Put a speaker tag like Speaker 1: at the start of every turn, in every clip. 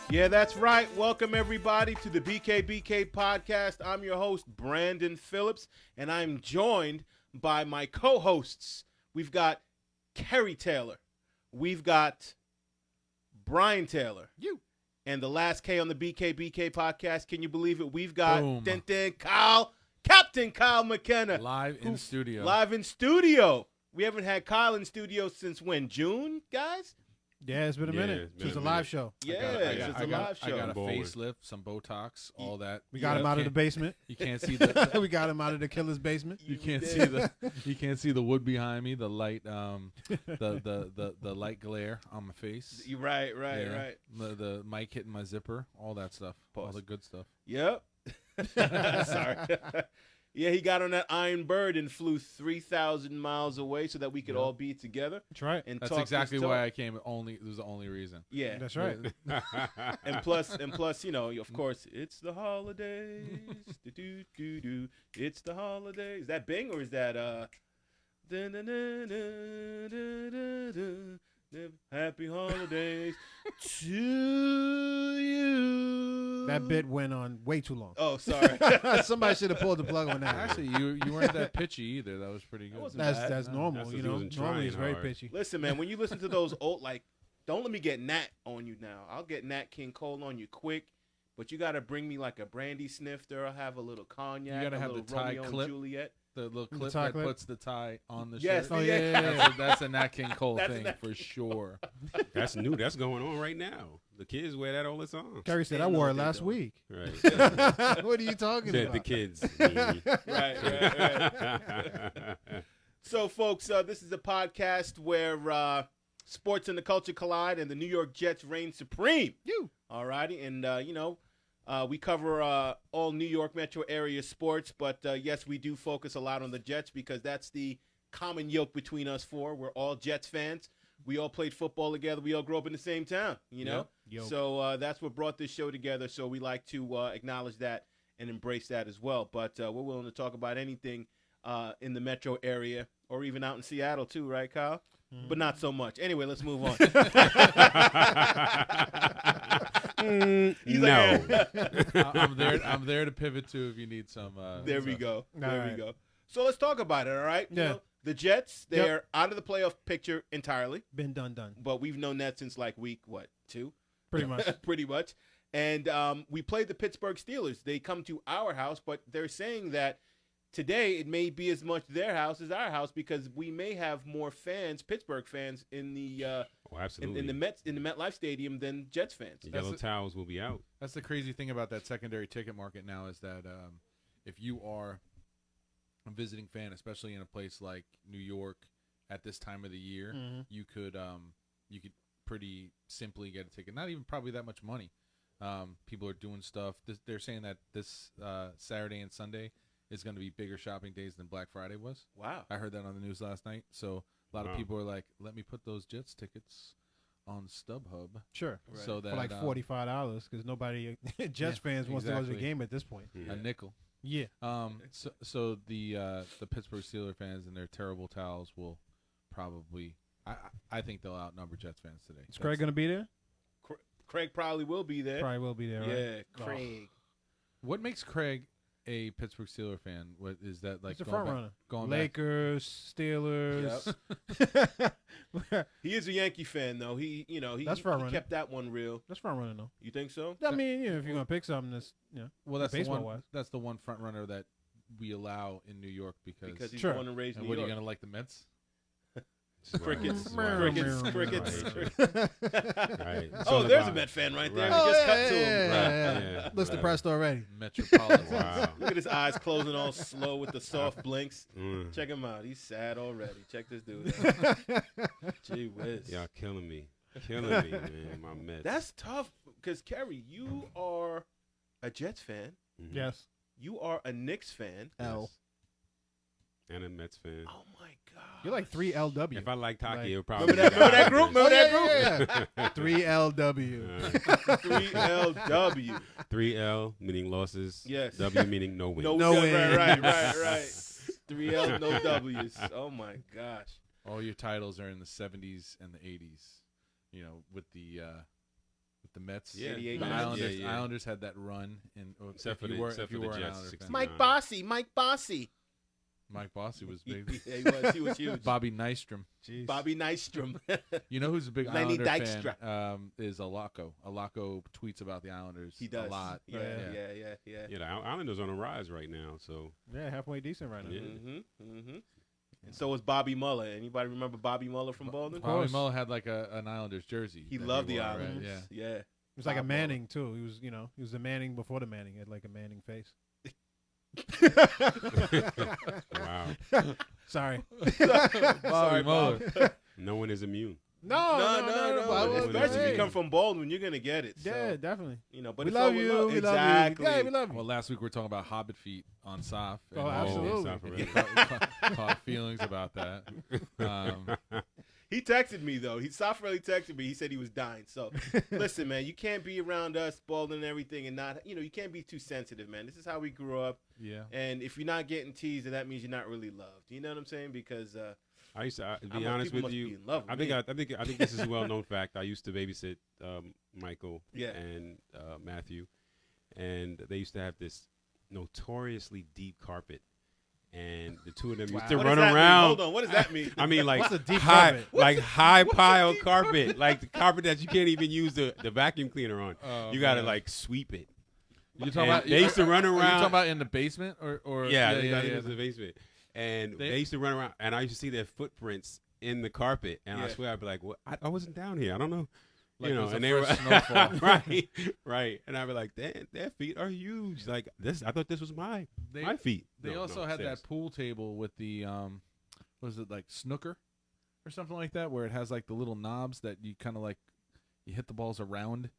Speaker 1: Yeah, that's right. Welcome, everybody, to the BKBK podcast. I'm your host, Brandon Phillips, and I'm joined by my co-hosts. We've got Kerry Taylor. We've got Brian Taylor.
Speaker 2: You.
Speaker 1: And the last K on the BKBK podcast, can you believe it? We've got Captain Kyle McKenna.
Speaker 2: Live in studio.
Speaker 1: Live in studio. We haven't had Kyle in studio since when? June, guys?
Speaker 3: Yeah, it's been a minute. It's a live show.
Speaker 1: Yeah, it's a live show.
Speaker 2: I got a facelift, some Botox, all that.
Speaker 3: We got him out of the basement.
Speaker 2: You can't see the.
Speaker 3: We got him out of the killer's basement.
Speaker 2: You can't see the wood behind me. The light, the light glare on my face.
Speaker 1: Right.
Speaker 2: The mic hitting my zipper, all that stuff, all the good stuff.
Speaker 1: Yep. Sorry. Yeah, he got on that Iron Bird and flew 3,000 miles away so that we could all be together.
Speaker 3: That's right.
Speaker 1: And
Speaker 2: that's exactly why I came. It was the only reason.
Speaker 1: Yeah,
Speaker 3: that's right.
Speaker 1: and plus, you know, of course, it's the holidays. It's the holidays. Is that Bing or is that Happy holidays to you.
Speaker 3: That bit went on way too long.
Speaker 1: Oh, sorry.
Speaker 3: Somebody should have pulled the plug on that.
Speaker 2: Actually, you weren't that pitchy either. That was pretty good.
Speaker 3: That's normal. You know, normally it's very pitchy.
Speaker 1: Listen, man, when you listen to those old, like, don't let me get Nat on you now. I'll get Nat King Cole on you quick, but you got to bring me like a brandy snifter. I'll have a little cognac.
Speaker 2: You got to have the tie
Speaker 1: Romeo
Speaker 2: clip.
Speaker 1: And Juliet.
Speaker 2: The little clip that puts the tie on the
Speaker 1: yes,
Speaker 2: shirt.
Speaker 3: Oh, yeah.
Speaker 2: That's a Nat King Cole thing for sure.
Speaker 4: That's new. That's going on right now. The kids wear that all the time.
Speaker 3: Kerry said, I wore it last week.
Speaker 4: Right.
Speaker 3: What are you talking
Speaker 4: Said
Speaker 3: about?
Speaker 4: the kids.
Speaker 1: Right. So, folks, this is a podcast where sports and the culture collide and the New York Jets reign supreme. All righty. And, we cover all New York metro area sports, but yes, we do focus a lot on the Jets because that's the common yoke between us four. We're all Jets fans. We all played football together. We all grew up in the same town, you know?
Speaker 3: Yep.
Speaker 1: So that's what brought this show together. So we like to acknowledge that and embrace that as well. But we're willing to talk about anything in the metro area or even out in Seattle too, right, Kyle? But not so much. Anyway, let's move on.
Speaker 4: No.
Speaker 2: I'm there to pivot to if you need some.
Speaker 1: There we go.
Speaker 3: There
Speaker 1: we go. So let's talk about it, all right?
Speaker 3: Yeah.
Speaker 1: You know, the Jets, they're out of the playoff picture entirely.
Speaker 3: Been done.
Speaker 1: But we've known that since like week, 2?
Speaker 3: Pretty much.
Speaker 1: Pretty much. And we played the Pittsburgh Steelers. They come to our house, but they're saying that today it may be as much their house as our house because we may have more fans, Pittsburgh fans, in the
Speaker 4: absolutely.
Speaker 1: in the MetLife Stadium than Jets fans.
Speaker 4: The yellow towels will be out.
Speaker 2: That's the crazy thing about that secondary ticket market now is that if you are a visiting fan, especially in a place like New York at this time of the year, you could pretty simply get a ticket. Not even probably that much money. People are doing stuff. They're saying that this Saturday and Sunday is going to be bigger shopping days than Black Friday was.
Speaker 1: Wow.
Speaker 2: I heard that on the news last night. So a lot of people are like, let me put those Jets tickets on StubHub.
Speaker 3: Sure.
Speaker 1: Right.
Speaker 2: So that
Speaker 3: For like $45 because nobody, Jets fans wants to go to the game at this point.
Speaker 4: Yeah.
Speaker 2: a nickel.
Speaker 3: Yeah.
Speaker 2: So the Pittsburgh Steelers fans and their terrible towels will probably, I think they'll outnumber Jets fans today.
Speaker 3: Is Craig going to be there?
Speaker 1: Craig probably will be there.
Speaker 3: Probably will be there, right?
Speaker 1: Yeah, Craig.
Speaker 2: What makes Craig a Pittsburgh Steelers fan? What is that like?
Speaker 3: He's a front runner.
Speaker 2: Going
Speaker 3: Lakers, Steelers.
Speaker 1: Yep. He is a Yankee fan though. He kept that one real.
Speaker 3: That's front runner though.
Speaker 1: You think so?
Speaker 3: I mean, if you're gonna pick something, that's
Speaker 2: well, that's the
Speaker 3: baseball
Speaker 2: one.
Speaker 3: wise.
Speaker 2: That's the one front runner that we allow in New York because
Speaker 1: he's born and raised in
Speaker 2: and
Speaker 1: New
Speaker 2: what
Speaker 1: York.
Speaker 2: are you gonna like the Mets?
Speaker 1: Crickets.
Speaker 4: Right.
Speaker 1: Crickets.
Speaker 4: Right.
Speaker 1: Oh, there's a Met fan right there.
Speaker 4: Right.
Speaker 1: We just cut to him.
Speaker 4: Yeah.
Speaker 3: List depressed already.
Speaker 2: Metropolitan.
Speaker 4: Wow.
Speaker 1: Look at his eyes closing all slow with the soft blinks. Check him out. He's sad already. Check this dude out. Gee whiz.
Speaker 4: Y'all killing me. Man. My Mets.
Speaker 1: That's tough because, Kerry, you are a Jets fan.
Speaker 3: Yes.
Speaker 1: You are a Knicks fan.
Speaker 3: L.
Speaker 4: And a Mets fan.
Speaker 1: Oh, my God.
Speaker 3: You're like 3 LW.
Speaker 4: If I liked hockey,
Speaker 3: Like-
Speaker 4: it would probably
Speaker 1: Remember that group? Remember that group?
Speaker 3: 3 LW.
Speaker 1: 3LW.
Speaker 4: 3L meaning losses.
Speaker 1: Yes.
Speaker 4: W meaning no win.
Speaker 3: No win.
Speaker 1: Right. 3L, no W's. Oh, my gosh.
Speaker 2: All your titles are in the 70s and the 80s. You know, with the with the Mets.
Speaker 4: Yeah.
Speaker 1: '88
Speaker 2: The
Speaker 1: Mets.
Speaker 2: Islanders.
Speaker 4: Yeah.
Speaker 2: Islanders had that run, and
Speaker 4: Except for
Speaker 2: if you
Speaker 4: the-
Speaker 2: were,
Speaker 4: except
Speaker 2: if you
Speaker 4: for the
Speaker 2: were an
Speaker 4: Jets,
Speaker 2: Islander
Speaker 4: 69.
Speaker 2: fan.
Speaker 1: Mike Bossy. Mike Bossy.
Speaker 2: Mike Bossy was big.
Speaker 1: Yeah, he was huge.
Speaker 2: Bobby Nystrom.
Speaker 3: Jeez.
Speaker 1: Bobby Nystrom.
Speaker 2: You know who's a big
Speaker 1: Lenny
Speaker 2: Islander
Speaker 1: Dykstra.
Speaker 2: fan? Is Alako. Alako tweets about the Islanders
Speaker 1: He does
Speaker 2: a lot.
Speaker 1: Yeah, yeah.
Speaker 4: Yeah, the Islanders on a rise right now. So
Speaker 3: Yeah, halfway decent right now.
Speaker 4: Yeah.
Speaker 1: And so was Bobby Muller. Anybody remember Bobby Muller from Boston?
Speaker 2: Bobby
Speaker 3: course.
Speaker 2: Muller had like an Islanders jersey.
Speaker 1: He
Speaker 2: that
Speaker 1: loved the
Speaker 2: wore, right?
Speaker 1: Islanders.
Speaker 2: Yeah.
Speaker 1: Yeah.
Speaker 3: It was like a
Speaker 1: Bob
Speaker 3: Manning too. He was the Manning before the Manning. He had like a Manning face.
Speaker 4: wow,
Speaker 3: Sorry.
Speaker 2: Bobby Muller.
Speaker 4: no one is immune.
Speaker 3: No.
Speaker 1: But
Speaker 4: no.
Speaker 1: especially if
Speaker 3: Hey.
Speaker 1: you come from Baldwin, you're gonna get it. So,
Speaker 3: Yeah, definitely.
Speaker 1: you know, but
Speaker 3: We
Speaker 1: it's all
Speaker 3: love
Speaker 1: with
Speaker 3: you.
Speaker 1: love.
Speaker 3: We love
Speaker 1: Exactly.
Speaker 3: you. Yeah, we love you.
Speaker 2: Well, last week we were talking about Hobbit feet on Saf. and,
Speaker 3: Oh, absolutely.
Speaker 2: Caught feelings about that.
Speaker 1: He texted me though. Saf really texted me. He said he was dying. So listen, man, you can't be around us, Baldwin and everything, and not, you can't be too sensitive, man. This is how we grew up.
Speaker 2: Yeah.
Speaker 1: And if you're not getting teased, then that means you're not really loved. You know what I'm saying? Because
Speaker 4: I used to
Speaker 1: I'm
Speaker 4: be
Speaker 1: like,
Speaker 4: honest
Speaker 1: people
Speaker 4: with
Speaker 1: must
Speaker 4: you.
Speaker 1: be in love with
Speaker 4: I think
Speaker 1: me.
Speaker 4: I think this is a well known fact. I used to babysit Michael
Speaker 1: Yeah.
Speaker 4: and Matthew, and they used to have this notoriously deep carpet, and the two of them used to
Speaker 1: What does
Speaker 4: run
Speaker 1: that mean?
Speaker 4: around.
Speaker 1: Hold on, what does that mean?
Speaker 4: I mean, like
Speaker 3: What's a deep
Speaker 4: high,
Speaker 3: carpet?
Speaker 4: like high pile carpet, like the carpet that you can't even use the vacuum cleaner on.
Speaker 2: Oh,
Speaker 4: You got to
Speaker 2: man.
Speaker 4: like sweep it.
Speaker 2: You talking
Speaker 4: And
Speaker 2: about?
Speaker 4: they used to run
Speaker 2: Are you
Speaker 4: around.
Speaker 2: talking about in the basement or?
Speaker 4: Yeah, I think
Speaker 2: yeah.
Speaker 4: it was the basement. And they used to run around, and I used to see their footprints in the carpet, and I
Speaker 1: Yeah.
Speaker 4: swear I'd be like, "What? I wasn't down here. I don't know."
Speaker 2: Like
Speaker 4: You
Speaker 2: it
Speaker 4: know,
Speaker 2: was a
Speaker 4: and they were
Speaker 2: fresh snowfall.
Speaker 4: right, and I'd be like, "Their feet are huge. Like this, I thought this was my feet."
Speaker 2: They
Speaker 4: No,
Speaker 2: also
Speaker 4: no,
Speaker 2: had
Speaker 4: stairs.
Speaker 2: that pool table with the was it like snooker or something like that, where it has like the little knobs that you kind of like you hit the balls around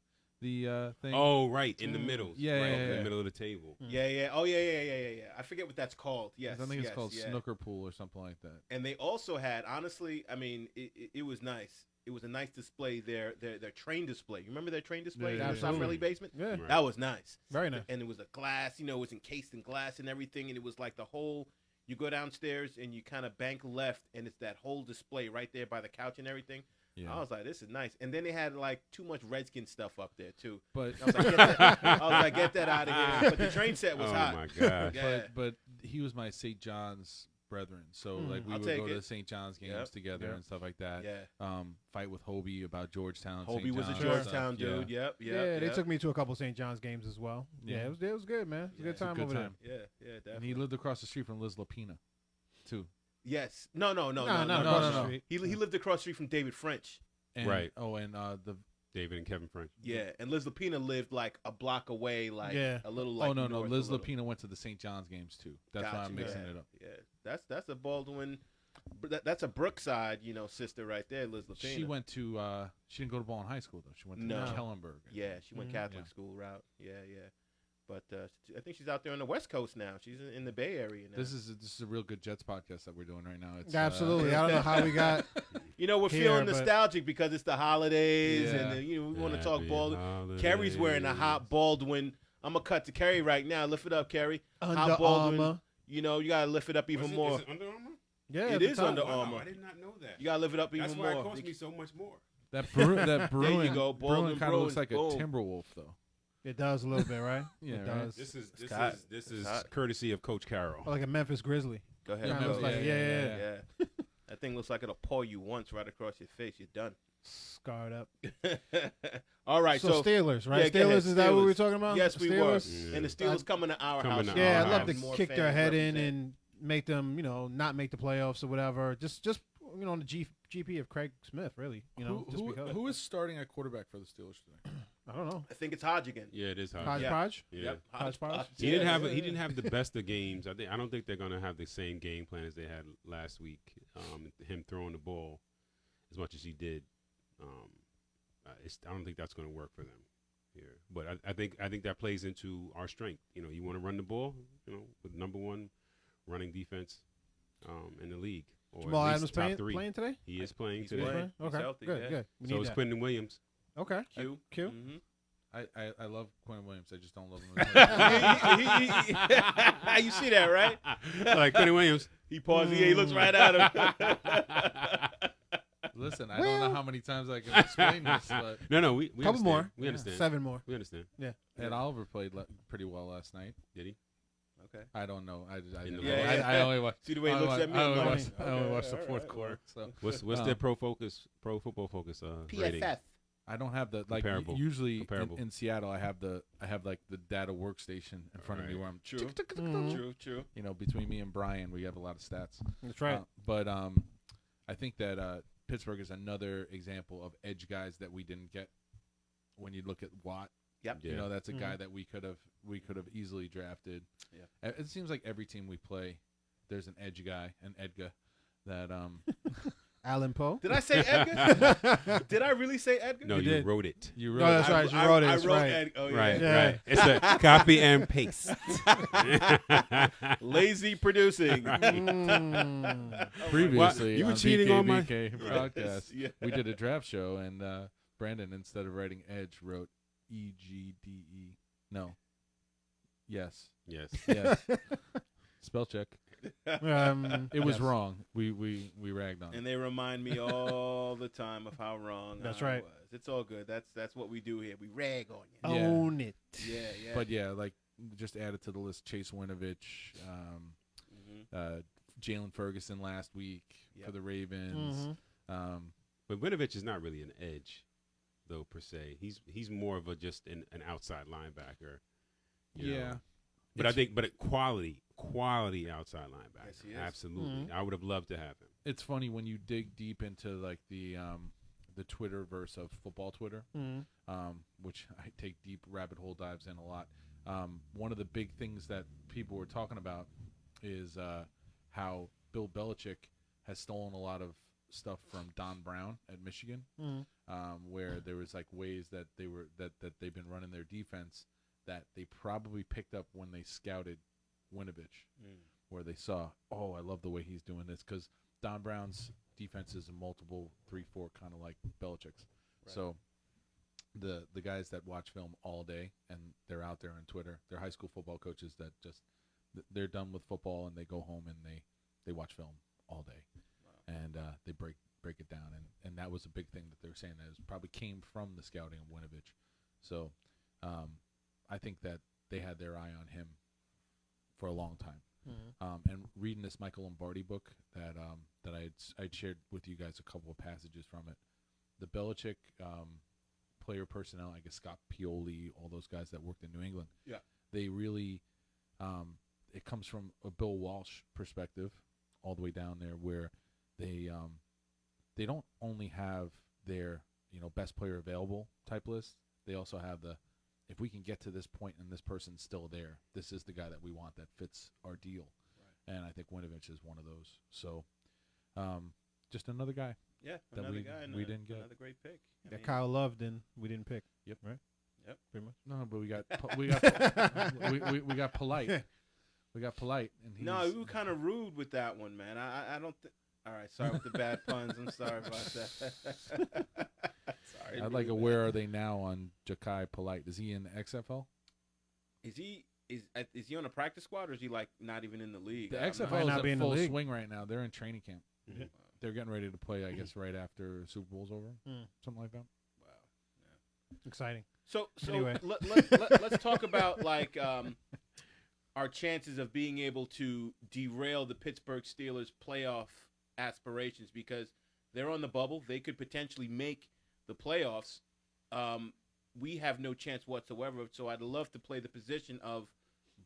Speaker 2: the thing.
Speaker 4: Oh, right, in the middle.
Speaker 2: Yeah,
Speaker 4: right,
Speaker 2: yeah,
Speaker 4: in
Speaker 2: yeah.
Speaker 4: the middle of the table.
Speaker 1: Yeah. Oh, yeah. I forget what that's called. Yes.
Speaker 2: I think it's called
Speaker 1: yeah.
Speaker 2: snooker pool or something like that.
Speaker 1: And they also had, honestly, I mean, it was nice. It was a nice display. Their train display. You remember their train display
Speaker 2: Yeah,
Speaker 1: in the South
Speaker 3: absolutely.
Speaker 1: Raleigh basement?
Speaker 3: Yeah.
Speaker 4: Right.
Speaker 1: That was nice.
Speaker 3: Very nice.
Speaker 1: And it was a glass. It was encased in glass and everything. And it was like the whole. You go downstairs and you kind of bank left, and it's that whole display right there by the couch and everything.
Speaker 2: Yeah,
Speaker 1: I was like, this is nice. And then they had like too much Redskin stuff up there too.
Speaker 2: but
Speaker 1: I was like, get that out of here. But the train set was
Speaker 4: Oh
Speaker 1: hot.
Speaker 4: my gosh.
Speaker 1: Yeah.
Speaker 2: but he was my St. John's brethren, so like we
Speaker 1: I'll
Speaker 2: would
Speaker 1: take
Speaker 2: go to
Speaker 1: it.
Speaker 2: the St. John's games
Speaker 1: Yep.
Speaker 2: together
Speaker 3: Yep.
Speaker 2: and stuff like that.
Speaker 1: Yeah.
Speaker 2: Fight with Hobie about Georgetown.
Speaker 1: Hobie
Speaker 2: St.
Speaker 1: was a
Speaker 2: John's
Speaker 1: Georgetown
Speaker 2: stuff.
Speaker 1: dude. Yep.
Speaker 3: Yeah, they took me to a couple St. John's games as well.
Speaker 2: Yeah.
Speaker 3: Yeah, it was good, man. It was a good
Speaker 2: It's a
Speaker 3: time
Speaker 2: good
Speaker 3: over
Speaker 2: time.
Speaker 1: Yeah,
Speaker 2: And
Speaker 1: definitely.
Speaker 2: he lived across the street from Liz Lapina, too.
Speaker 1: Yes. No.
Speaker 3: there.
Speaker 2: no,
Speaker 3: across
Speaker 2: no.
Speaker 3: the street.
Speaker 1: He lived across the street from David French.
Speaker 2: And,
Speaker 4: Right.
Speaker 2: Oh, and the
Speaker 4: David and Kevin French.
Speaker 1: Yeah, and Liz Lapina lived like a block away, like
Speaker 3: Yeah.
Speaker 1: a little. Like
Speaker 2: no,
Speaker 1: north
Speaker 2: Liz
Speaker 1: a little.
Speaker 2: Lapina went to the St. John's games too. That's why
Speaker 1: Gotcha,
Speaker 2: I'm mixing
Speaker 1: yeah.
Speaker 2: it up.
Speaker 1: Yeah, that's a Baldwin. That's a Brookside, sister right there, Liz Lapina.
Speaker 2: She went to she didn't go to Baldwin High School though. She went to
Speaker 1: No.
Speaker 2: Kellenberg.
Speaker 1: Yeah, she went
Speaker 3: Mhm.
Speaker 1: Catholic
Speaker 2: Yeah.
Speaker 1: school route. Yeah. But I think she's out there on the West Coast now. She's in the Bay Area now.
Speaker 2: This is a real good Jets podcast that we're doing right now. It's
Speaker 3: Absolutely. I don't know how we got.
Speaker 1: we're
Speaker 3: Here,
Speaker 1: feeling
Speaker 3: but-
Speaker 1: nostalgic because it's the holidays,
Speaker 2: Yeah.
Speaker 1: and we want to talk
Speaker 4: Happy
Speaker 1: Baldwin.
Speaker 4: holidays.
Speaker 1: Kerry's wearing a hot Baldwin. I'm gonna cut to Kerry right now. Lift it up, Kerry.
Speaker 3: Under
Speaker 1: Hot Baldwin.
Speaker 3: Armour.
Speaker 1: You gotta lift it up even more.
Speaker 4: Is it Under Armour?
Speaker 3: Yeah,
Speaker 1: It
Speaker 3: at the
Speaker 1: is
Speaker 3: top.
Speaker 1: Under
Speaker 4: Wow,
Speaker 1: Armour.
Speaker 4: I did not know that.
Speaker 1: You gotta lift it up even
Speaker 4: That's
Speaker 1: more.
Speaker 4: why it cost me so much more.
Speaker 2: that Bruin
Speaker 1: go, Baldwin
Speaker 2: kind of looks like
Speaker 1: Bruins,
Speaker 2: a
Speaker 1: boom.
Speaker 2: Timberwolf though.
Speaker 3: It does a little bit, right?
Speaker 2: Yeah,
Speaker 3: it
Speaker 2: right.
Speaker 3: does.
Speaker 4: This is
Speaker 1: hot.
Speaker 4: this
Speaker 1: It's
Speaker 4: is
Speaker 1: hot.
Speaker 4: courtesy of Coach Carroll.
Speaker 3: Or like a Memphis Grizzly.
Speaker 1: Go ahead.
Speaker 3: Kinda
Speaker 1: go.
Speaker 3: looks like- yeah.
Speaker 1: That thing looks like it'll paw you once right across your face. You're done.
Speaker 3: Scarred up.
Speaker 1: All right,
Speaker 3: So
Speaker 1: so
Speaker 3: Steelers, right?
Speaker 1: yeah, go ahead,
Speaker 3: Steelers, is that what we were
Speaker 1: Steelers.
Speaker 3: talking about?
Speaker 1: yes,
Speaker 3: The
Speaker 1: we were.
Speaker 3: Steelers?
Speaker 4: Yeah.
Speaker 1: And the Steelers coming to our
Speaker 4: Coming
Speaker 1: house.
Speaker 4: to
Speaker 3: Yeah,
Speaker 4: our
Speaker 3: I'd love
Speaker 4: house.
Speaker 3: to
Speaker 1: More
Speaker 3: kick their
Speaker 1: fans
Speaker 3: head in
Speaker 1: represent.
Speaker 3: and make them, not make the playoffs or whatever. Just on the GP of Craig Smith, really. Just because.
Speaker 2: Who is starting at quarterback for the Steelers today?
Speaker 3: I don't know.
Speaker 1: I think it's Hodge again.
Speaker 4: Yeah, it is hard.
Speaker 3: Hodgepodge.
Speaker 4: Yeah.
Speaker 1: Yep.
Speaker 3: Hodgepodge?
Speaker 4: He didn't have
Speaker 1: Yeah.
Speaker 4: he didn't have the best of games. I don't think they're gonna have the same game plan as they had last week. Him throwing the ball as much as he did. I don't think that's gonna work for them here. But I think that plays into our strength. You want to run the ball. With number one running defense in the league, or
Speaker 3: Jamal
Speaker 4: at
Speaker 3: Adams
Speaker 4: least top
Speaker 3: playing,
Speaker 4: three.
Speaker 3: playing today?
Speaker 4: He is playing
Speaker 1: He's
Speaker 4: today.
Speaker 1: playing. He's
Speaker 3: Okay,
Speaker 1: healthy,
Speaker 3: good,
Speaker 1: yeah.
Speaker 3: good. We
Speaker 4: So
Speaker 3: need
Speaker 4: is
Speaker 3: that.
Speaker 4: Quentin Williams.
Speaker 3: Okay.
Speaker 1: Q.
Speaker 3: Q.
Speaker 1: Mhm.
Speaker 2: I love Quinn Williams. I just don't love him.
Speaker 1: You see that, right?
Speaker 4: Like Quentin Williams.
Speaker 1: He paused. He looks right at him.
Speaker 2: Listen, I don't know how many times I can explain this, but
Speaker 4: No, we
Speaker 3: Couple
Speaker 4: understand.
Speaker 3: more.
Speaker 4: We understand.
Speaker 3: 7 more.
Speaker 4: We understand.
Speaker 2: Ed Oliver played pretty well last night.
Speaker 4: Did he?
Speaker 1: Okay.
Speaker 2: I don't know. I didn't
Speaker 4: Yeah,
Speaker 2: know.
Speaker 1: yeah.
Speaker 2: I only watched.
Speaker 1: See the way he looks at me.
Speaker 2: I
Speaker 1: I'm
Speaker 2: only
Speaker 1: like,
Speaker 2: watched, I only
Speaker 1: okay,
Speaker 2: watched the
Speaker 1: all
Speaker 2: fourth
Speaker 1: right,
Speaker 2: quarter. So
Speaker 4: What's their Pro Football Focus rating?
Speaker 1: PFF.
Speaker 2: I don't have the like.
Speaker 4: Comparable.
Speaker 2: Usually
Speaker 4: Comparable.
Speaker 2: in Seattle, I have like the data workstation in front of me
Speaker 4: Right.
Speaker 2: where I'm
Speaker 1: True.
Speaker 3: Mhm.
Speaker 1: True.
Speaker 2: You know, between me and Brian, we have a lot of stats.
Speaker 3: That's right.
Speaker 2: But I think that Pittsburgh is another example of edge guys that we didn't get. When you look at Watt,
Speaker 1: Yep.
Speaker 4: Yeah.
Speaker 2: you know that's a guy
Speaker 3: Mhm.
Speaker 2: that we could have easily drafted.
Speaker 1: Yeah.
Speaker 2: It seems like every team we play, there's an edge guy, an Edgar, that
Speaker 3: Alan Poe.
Speaker 1: Did I say Edgar? Did I really say Edgar?
Speaker 4: No,
Speaker 3: You
Speaker 4: you
Speaker 3: did.
Speaker 4: wrote it.
Speaker 2: you
Speaker 3: No,
Speaker 2: really.
Speaker 3: that's right. You wrote it. That's right.
Speaker 1: Oh, yeah.
Speaker 4: Right,
Speaker 3: Yeah.
Speaker 4: right. It's a copy and paste.
Speaker 1: Lazy producing.
Speaker 3: Mm.
Speaker 2: Previously,
Speaker 4: You were
Speaker 2: on
Speaker 4: cheating on my-
Speaker 2: BKBK podcast,
Speaker 1: Yeah.
Speaker 2: we did a draft show, and Brandon, instead of writing Edge, wrote EGDE. No. Yes.
Speaker 4: Yes.
Speaker 2: Yes. Spell check. It was
Speaker 3: yes.
Speaker 2: wrong. We ragged on it.
Speaker 1: And they remind me all the time of how wrong
Speaker 3: That's
Speaker 1: I
Speaker 3: right.
Speaker 1: was. It's all good. That's what we do here. We rag on you.
Speaker 2: Yeah.
Speaker 3: Own it.
Speaker 1: Yeah, yeah.
Speaker 2: But yeah, like just added to the list Chase Winovich,
Speaker 1: Mhm.
Speaker 2: Jalen Ferguson last week for
Speaker 1: Yep.
Speaker 2: the Ravens.
Speaker 3: Mhm.
Speaker 4: But Winovich is not really an edge, though, per se. He's more of a just an outside linebacker. you
Speaker 2: Yeah.
Speaker 4: know. But I think, quality outside linebacker.
Speaker 1: Yes, he is.
Speaker 4: Absolutely.
Speaker 3: Mhm.
Speaker 4: I would have loved to have him.
Speaker 2: It's funny when you dig deep into like the Twitterverse of football Twitter,
Speaker 3: Mhm.
Speaker 2: which I take deep rabbit hole dives in a lot. One of the big things that people were talking about is how Bill Belichick has stolen a lot of stuff from Don Brown at Michigan,
Speaker 3: Mhm.
Speaker 2: where there was like ways that they've been running their defense that they probably picked up when they scouted Winovich, where they saw, oh, I love the way he's doing this, because Don Brown's defense is a multiple 3-4 kind of like Belichick's.
Speaker 1: Right.
Speaker 2: So the guys that watch film all day and they're out there on Twitter, they're high school football coaches that just they're done with football and they go home and they watch film all day. And they break it down, and that was a big thing that they were saying that it probably came from the scouting of Winovich. So I think that they had their eye on him for a long time.
Speaker 3: Mhm.
Speaker 2: And reading this Michael Lombardi book that I'd shared with you guys a couple of passages from it, the Belichick player personnel, I guess Scott Pioli, all those guys that worked in New England,
Speaker 1: Yeah.
Speaker 2: they really it comes from a Bill Walsh perspective all the way down there, where they don't only have their best player available type list. They also have if we can get to this point and this person's still there, this is the guy that we want that fits our deal. Right. And I think Winovich is one of those. So just another guy.
Speaker 1: Yeah,
Speaker 2: that
Speaker 1: another
Speaker 2: we-
Speaker 1: guy. And
Speaker 2: we didn't get.
Speaker 1: Another great pick. I
Speaker 3: That
Speaker 1: mean,
Speaker 3: Kyle loved and we didn't pick.
Speaker 2: Yep.
Speaker 3: Right.
Speaker 1: Yep.
Speaker 3: Pretty much.
Speaker 2: No, but we got we got polite. We got polite, and he's,
Speaker 1: no, we were kind of rude with that one, man. I don't think. All right, sorry with the bad puns. I'm sorry about that. Sorry.
Speaker 2: I'd like a where are they now on Ja'Kai Polite? Is he in the XFL?
Speaker 1: Is he on a practice squad or is he like not even in the league?
Speaker 2: The
Speaker 1: I don't know.
Speaker 3: Might
Speaker 2: XFL
Speaker 3: not
Speaker 2: is
Speaker 3: be
Speaker 2: in
Speaker 3: in the
Speaker 2: full
Speaker 3: league.
Speaker 2: swing right now. They're in training camp.
Speaker 1: Wow.
Speaker 2: They're getting ready to play, I guess, right after Super Bowl's over, something like that.
Speaker 3: Exciting.
Speaker 1: So
Speaker 3: Anyway.
Speaker 1: let's talk about like our chances of being able to derail the Pittsburgh Steelers' playoff aspirations, because they're on the bubble. They could potentially make the playoffs. We have no chance whatsoever. So I'd love to play the position of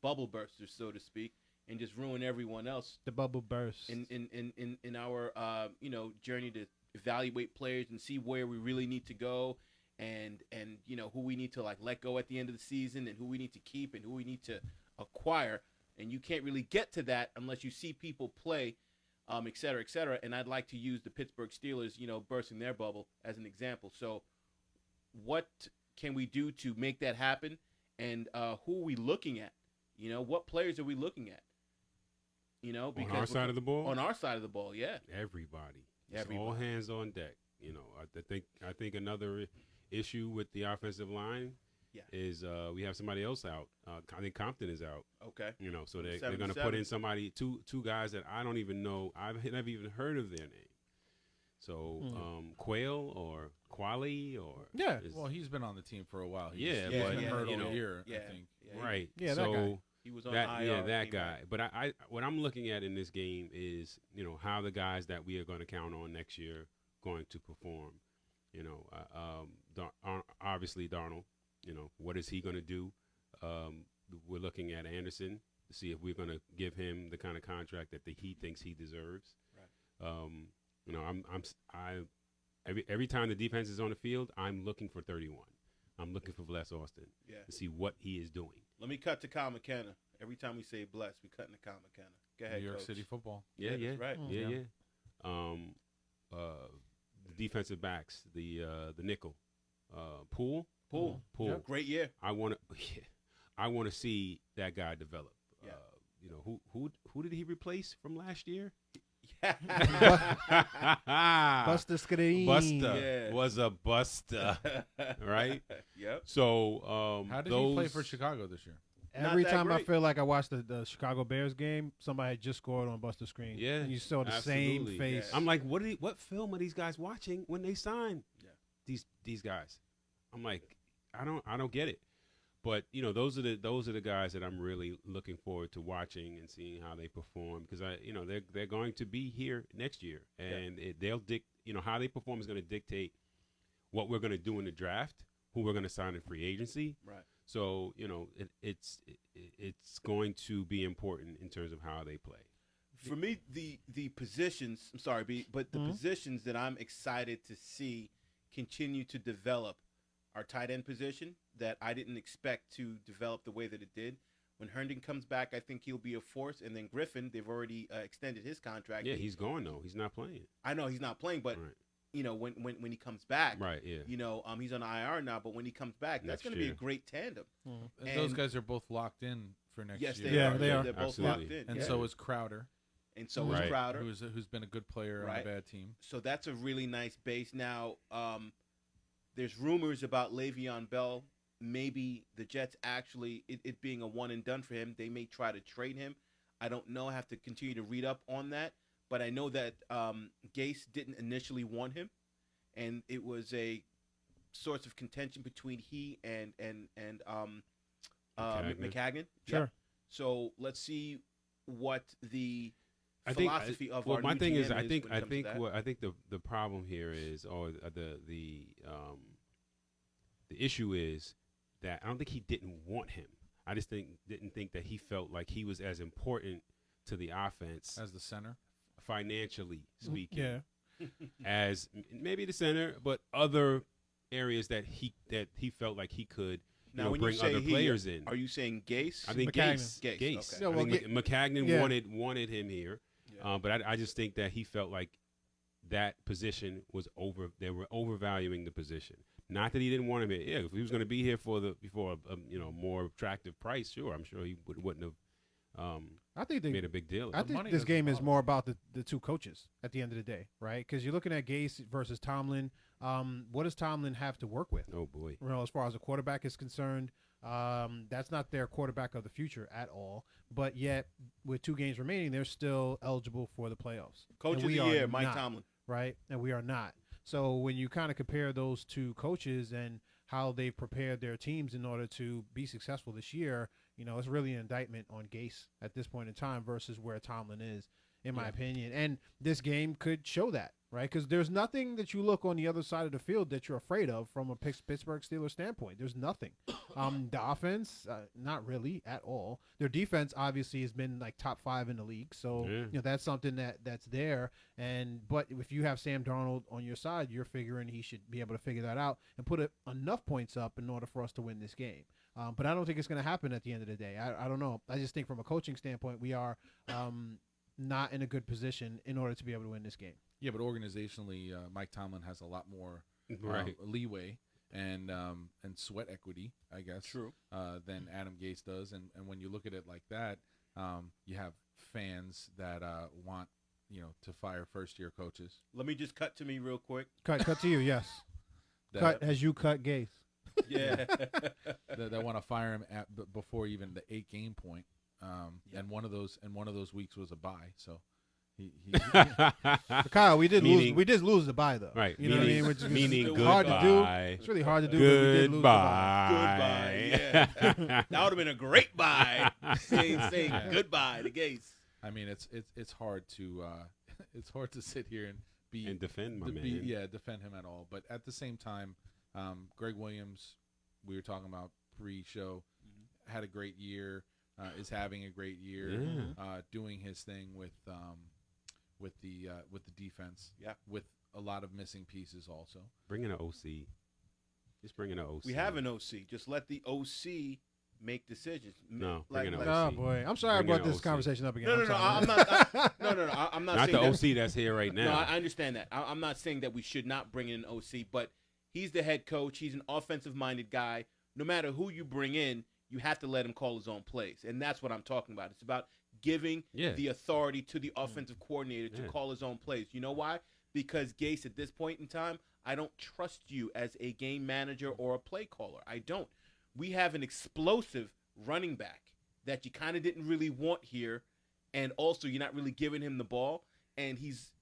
Speaker 1: bubble bursters, so to speak, and just ruin everyone else
Speaker 3: The bubble burst.
Speaker 1: in our journey to evaluate players and see where we really need to go, and who we need to like let go at the end of the season, and who we need to keep and who we need to acquire. And you can't really get to that unless you see people play, et cetera, et cetera. And I'd like to use the Pittsburgh Steelers, bursting their bubble as an example. So what can we do to make that happen? And who are we looking at? What players are we looking at? Because
Speaker 4: On our side of the ball?
Speaker 1: On our side of the ball, yeah.
Speaker 4: Everybody. It's
Speaker 1: Everybody.
Speaker 4: all hands on deck. I think another issue with the offensive line is we have somebody else out. I think Compton is out.
Speaker 1: Okay.
Speaker 4: So they're going to put in somebody, two guys that I don't even know. I've never even heard of their name. So Quayle or Quali or
Speaker 2: Well, he's been on the team for a while. He's
Speaker 4: Yeah,
Speaker 2: been
Speaker 4: but,
Speaker 2: hurt
Speaker 4: you
Speaker 2: all
Speaker 4: know,
Speaker 2: year,
Speaker 1: yeah,
Speaker 2: I think.
Speaker 1: yeah,
Speaker 4: right.
Speaker 3: Yeah, that
Speaker 4: so
Speaker 3: guy.
Speaker 1: He was on
Speaker 4: that
Speaker 1: IR.
Speaker 4: that
Speaker 1: came
Speaker 4: guy.
Speaker 1: back.
Speaker 4: But I what I'm looking at in this game is, you know, how the guys that we are going to count on next year going to perform. You know, obviously Darnold. You know, what is he going to do? We're looking at Anderson to see if we're going to give him the kind of contract that he thinks he deserves.
Speaker 1: Right.
Speaker 4: You know, every time the defense is on the field, I'm looking for 31. I'm looking for Bless Austin to see what he is doing.
Speaker 1: Let me cut to Kyle McKenna. Every time we say bless, we cut into Kyle McKenna. Go ahead,
Speaker 2: New York
Speaker 1: Coach.
Speaker 2: City football.
Speaker 4: Yeah,
Speaker 1: that's right.
Speaker 4: Yeah. The defensive backs, the nickel, Poole.
Speaker 1: Yep. Great year.
Speaker 4: I want to see that guy develop.
Speaker 1: Yeah.
Speaker 4: You know, who did he replace from last year?
Speaker 3: Buster Screen.
Speaker 4: Buster was a buster, right?
Speaker 1: Yep.
Speaker 4: So
Speaker 2: How did he play for Chicago this year?
Speaker 3: Every
Speaker 1: Not that
Speaker 3: time I
Speaker 1: great.
Speaker 3: feel like I watched the Chicago Bears game, somebody had just scored on Buster Screen.
Speaker 4: Yeah,
Speaker 3: And you saw the
Speaker 4: absolutely.
Speaker 3: same face.
Speaker 1: Yeah.
Speaker 4: I'm like, what film are these guys watching when they sign?
Speaker 1: Yeah.
Speaker 4: These guys. I'm like, I don't get it. But you know, those are the guys that I'm really looking forward to watching and seeing how they perform, because they're going to be here next year, and how they perform is going to dictate what we're going to do in the draft, who we're going to sign in free agency.
Speaker 1: Right.
Speaker 4: So you know, it's going to be important in terms of how they play.
Speaker 1: For me, the positions. I'm sorry, B, but the positions that I'm excited to see continue to develop. Our tight end position that I didn't expect to develop the way that it did. When Herndon comes back, I think he'll be a force. And then Griffin, they've already extended his contract.
Speaker 4: Yeah, he's going though. He's not playing.
Speaker 1: I know he's not playing, but
Speaker 4: Right.
Speaker 1: you know when he comes back,
Speaker 4: Right. Yeah.
Speaker 1: you know he's on IR now. But when he comes back, that's
Speaker 4: Next
Speaker 1: going to be a
Speaker 4: year.
Speaker 1: great tandem.
Speaker 2: And
Speaker 1: And-
Speaker 2: those guys are both locked in for next
Speaker 1: Yes,
Speaker 2: year.
Speaker 1: they
Speaker 3: Yeah,
Speaker 1: are.
Speaker 3: they are.
Speaker 1: They're both
Speaker 4: Absolutely.
Speaker 1: locked in.
Speaker 2: And
Speaker 1: yeah.
Speaker 2: so is Crowder,
Speaker 1: and so
Speaker 4: Right.
Speaker 1: is Crowder.
Speaker 2: who's been a good player on
Speaker 1: Right.
Speaker 2: a bad team.
Speaker 1: So that's a really nice base. Now, there's rumors about Le'Veon Bell. Maybe the Jets actually, it being a one and done for him, they may try to trade him. I don't know. I have to continue to read up on that. But I know that Gase didn't initially want him, and it was a source of contention between he and McCagnon.
Speaker 3: Sure.
Speaker 1: Yep. So let's see what the
Speaker 4: I think
Speaker 1: philosophy of
Speaker 4: well,
Speaker 1: our
Speaker 4: my
Speaker 1: new
Speaker 4: thing
Speaker 1: GM
Speaker 4: is, I think
Speaker 1: when it comes to that.
Speaker 4: I think the problem here is, or the issue is that I don't think he didn't want him. I just didn't think that he felt like he was as important to the offense
Speaker 2: As the center.
Speaker 4: financially speaking,
Speaker 3: Yeah.
Speaker 4: as maybe the center, but other areas that he felt like he could
Speaker 1: Now, when
Speaker 4: bring
Speaker 1: you say
Speaker 4: other
Speaker 1: he,
Speaker 4: players in.
Speaker 1: Are you saying Gase?
Speaker 4: I think
Speaker 3: McCagnon.
Speaker 4: Gase.
Speaker 1: Gase, okay.
Speaker 3: Yeah,
Speaker 4: I
Speaker 3: well,
Speaker 4: think McCagnon
Speaker 3: yeah.
Speaker 4: wanted him here,
Speaker 1: Yeah.
Speaker 4: but I just think that he felt like that position was over. They were overvaluing the position. Not that he didn't want him here. Yeah, if he was going to be here for a more attractive price, sure, I'm sure he wouldn't have
Speaker 3: I think
Speaker 4: made a big deal.
Speaker 3: I
Speaker 2: The
Speaker 3: think
Speaker 2: money
Speaker 3: this
Speaker 2: doesn't
Speaker 3: game is
Speaker 2: bother
Speaker 3: more about the two coaches at the end of the day, right? Because you're looking at Gase versus Tomlin. What does Tomlin have to work with?
Speaker 4: Oh boy,
Speaker 3: You know, as far as a quarterback is concerned, that's not their quarterback of the future at all. But yet, with 2 games remaining, they're still eligible for the playoffs.
Speaker 1: Coach
Speaker 3: And
Speaker 1: of
Speaker 3: we
Speaker 1: the
Speaker 3: are
Speaker 1: year, Mike
Speaker 3: not,
Speaker 1: Tomlin.
Speaker 3: right? And we are not. So when you kind of compare those 2 coaches and how they've prepared their teams in order to be successful this year, you know, it's really an indictment on Gase at this point in time versus where Tomlin is, in my opinion. And this game could show that, right? Because there's nothing that you look on the other side of the field that you're afraid of from a Pittsburgh Steelers standpoint. There's nothing. The offense, not really at all. Their defense obviously has been like top 5 in the league, so
Speaker 4: Yeah.
Speaker 3: you know that's something that's there. But if you have Sam Darnold on your side, you're figuring he should be able to figure that out and put enough points up in order for us to win this game. But I don't think it's going to happen at the end of the day. I don't know. I just think from a coaching standpoint, we are not in a good position in order to be able to win this game.
Speaker 2: Yeah, but organizationally, Mike Tomlin has a lot more
Speaker 4: right?
Speaker 2: leeway and sweat equity, I guess,
Speaker 1: True.
Speaker 2: Than Adam Gase does. And when you look at it like that, you have fans that want to fire first-year coaches.
Speaker 1: Let me just cut to me real quick.
Speaker 3: Cut to you, yes.
Speaker 2: That,
Speaker 3: Cut as you cut Gase.
Speaker 1: Yeah.
Speaker 2: that want to fire him before even the 8-game point.
Speaker 1: Yeah.
Speaker 2: And one of those weeks was a bye, so
Speaker 3: Kyle, we did
Speaker 4: Meaning-
Speaker 3: lose. We did lose the bye though.
Speaker 4: Right.
Speaker 3: You know what I mean? Which is
Speaker 4: Meaning
Speaker 3: hard to do.
Speaker 4: goodbye.
Speaker 3: It's really hard to do. But we did lose the bye.
Speaker 1: Goodbye. Yeah. That would have been a great bye. saying goodbye to Gase.
Speaker 2: I mean, it's hard to it's hard to sit here and be
Speaker 4: And defend my man.
Speaker 2: defend him at all. But at the same time, Greg Williams, we were talking about pre-show, had a great year. Is having a great year. Doing his thing with the defense.
Speaker 1: Yeah.
Speaker 2: With a lot of missing pieces also.
Speaker 4: Bring in an OC. Just bring in an OC.
Speaker 1: We have an OC. Just let the OC make decisions.
Speaker 4: No, bring in an
Speaker 3: Oh
Speaker 4: OC.
Speaker 3: boy, I'm sorry I
Speaker 4: Bring in
Speaker 3: brought
Speaker 4: an
Speaker 3: this
Speaker 4: OC.
Speaker 3: conversation up again.
Speaker 1: No, I'm not. No. I'm not
Speaker 4: Not
Speaker 1: saying
Speaker 4: the
Speaker 1: that,
Speaker 4: OC that's here right now.
Speaker 1: No, I understand that. I'm not saying that we should not bring in an OC, but he's the head coach. He's an offensive-minded guy. No matter who you bring in, you have to let him call his own plays, and that's what I'm talking about. It's about giving the authority to the offensive coordinator to call his own plays. You know why? Because Gase, at this point in time, I don't trust you as a game manager or a play caller. I don't. We have an explosive running back that you kind of didn't really want here, and also you're not really giving him the ball, and he's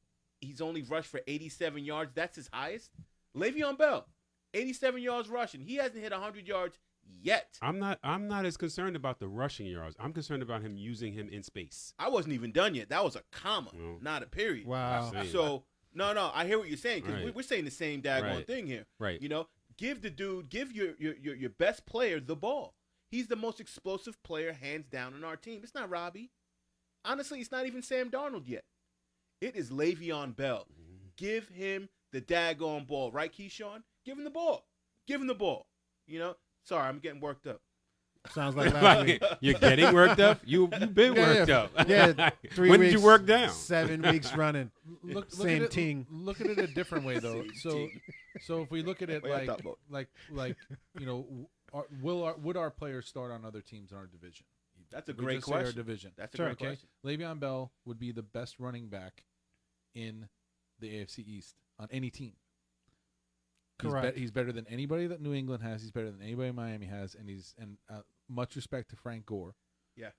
Speaker 1: only rushed for 87 yards. That's his highest. Le'Veon Bell, 87 yards rushing. He hasn't hit 100 yards yet.
Speaker 4: I'm not as concerned about the rushing yards. I'm concerned about him using him in space.
Speaker 1: I wasn't even done yet. That was a comma, not a period.
Speaker 3: Wow.
Speaker 1: So no, I hear what you're saying because
Speaker 4: Right.
Speaker 1: we're saying the same daggone
Speaker 4: Right.
Speaker 1: thing here.
Speaker 4: Right.
Speaker 1: You know, give your best player the ball. He's the most explosive player, hands down, on our team. It's not Robbie. Honestly, it's not even Sam Darnold yet. It is Le'Veon Bell. Give him the daggone ball, right, Keyshawn? Give him the ball. Give him the ball. You know. Sorry, I'm getting worked up.
Speaker 3: Sounds like last week.
Speaker 4: You're getting worked up? You've been worked up.
Speaker 3: Yeah, 3
Speaker 4: When
Speaker 3: weeks,
Speaker 4: did you work down?
Speaker 3: 7 weeks running. Same
Speaker 2: at it,
Speaker 3: team.
Speaker 2: Look at it a different way though. So if we look at it
Speaker 1: What y'all talking about?
Speaker 2: like you know, would our players start on other teams in our division?
Speaker 1: That's a
Speaker 2: We
Speaker 1: great
Speaker 2: just say our
Speaker 1: question.
Speaker 2: division.
Speaker 1: That's a
Speaker 3: Sure,
Speaker 1: great question.
Speaker 2: Le'Veon Bell would be the best running back in the AFC East on any team.
Speaker 3: Correct.
Speaker 2: He's better than anybody that New England has. He's better than anybody Miami has, and much respect to Frank Gore.
Speaker 1: Yeah.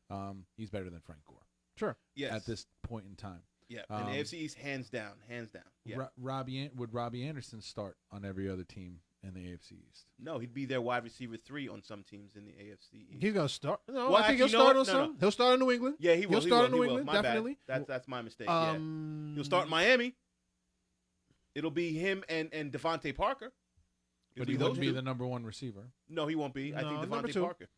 Speaker 2: He's better than Frank Gore.
Speaker 3: Sure.
Speaker 1: Yes.
Speaker 2: At this point in time.
Speaker 1: Yeah. And the AFC East, hands down. Yeah.
Speaker 2: Would Robbie Anderson start on every other team in the AFC East?
Speaker 1: No, he'd be their wide receiver 3 on some teams in the AFC East.
Speaker 3: He's gonna start. No,
Speaker 1: Well,
Speaker 3: I think
Speaker 1: actually,
Speaker 3: he'll
Speaker 1: you know
Speaker 3: start on
Speaker 1: what? No,
Speaker 3: some. He'll start in New England.
Speaker 1: Yeah, he will.
Speaker 3: He'll start in
Speaker 1: he
Speaker 3: New
Speaker 1: will.
Speaker 3: England,
Speaker 1: My bad.
Speaker 3: definitely.
Speaker 1: That's my mistake. Yeah. He'll start in Miami. It'll be him and Devontae Parker. It'll
Speaker 2: But he
Speaker 1: those
Speaker 2: wouldn't be
Speaker 1: two.
Speaker 2: the number one receiver.
Speaker 1: No, he won't be. I
Speaker 3: No,
Speaker 1: think
Speaker 3: number
Speaker 1: Devontae
Speaker 3: 2.
Speaker 1: Parker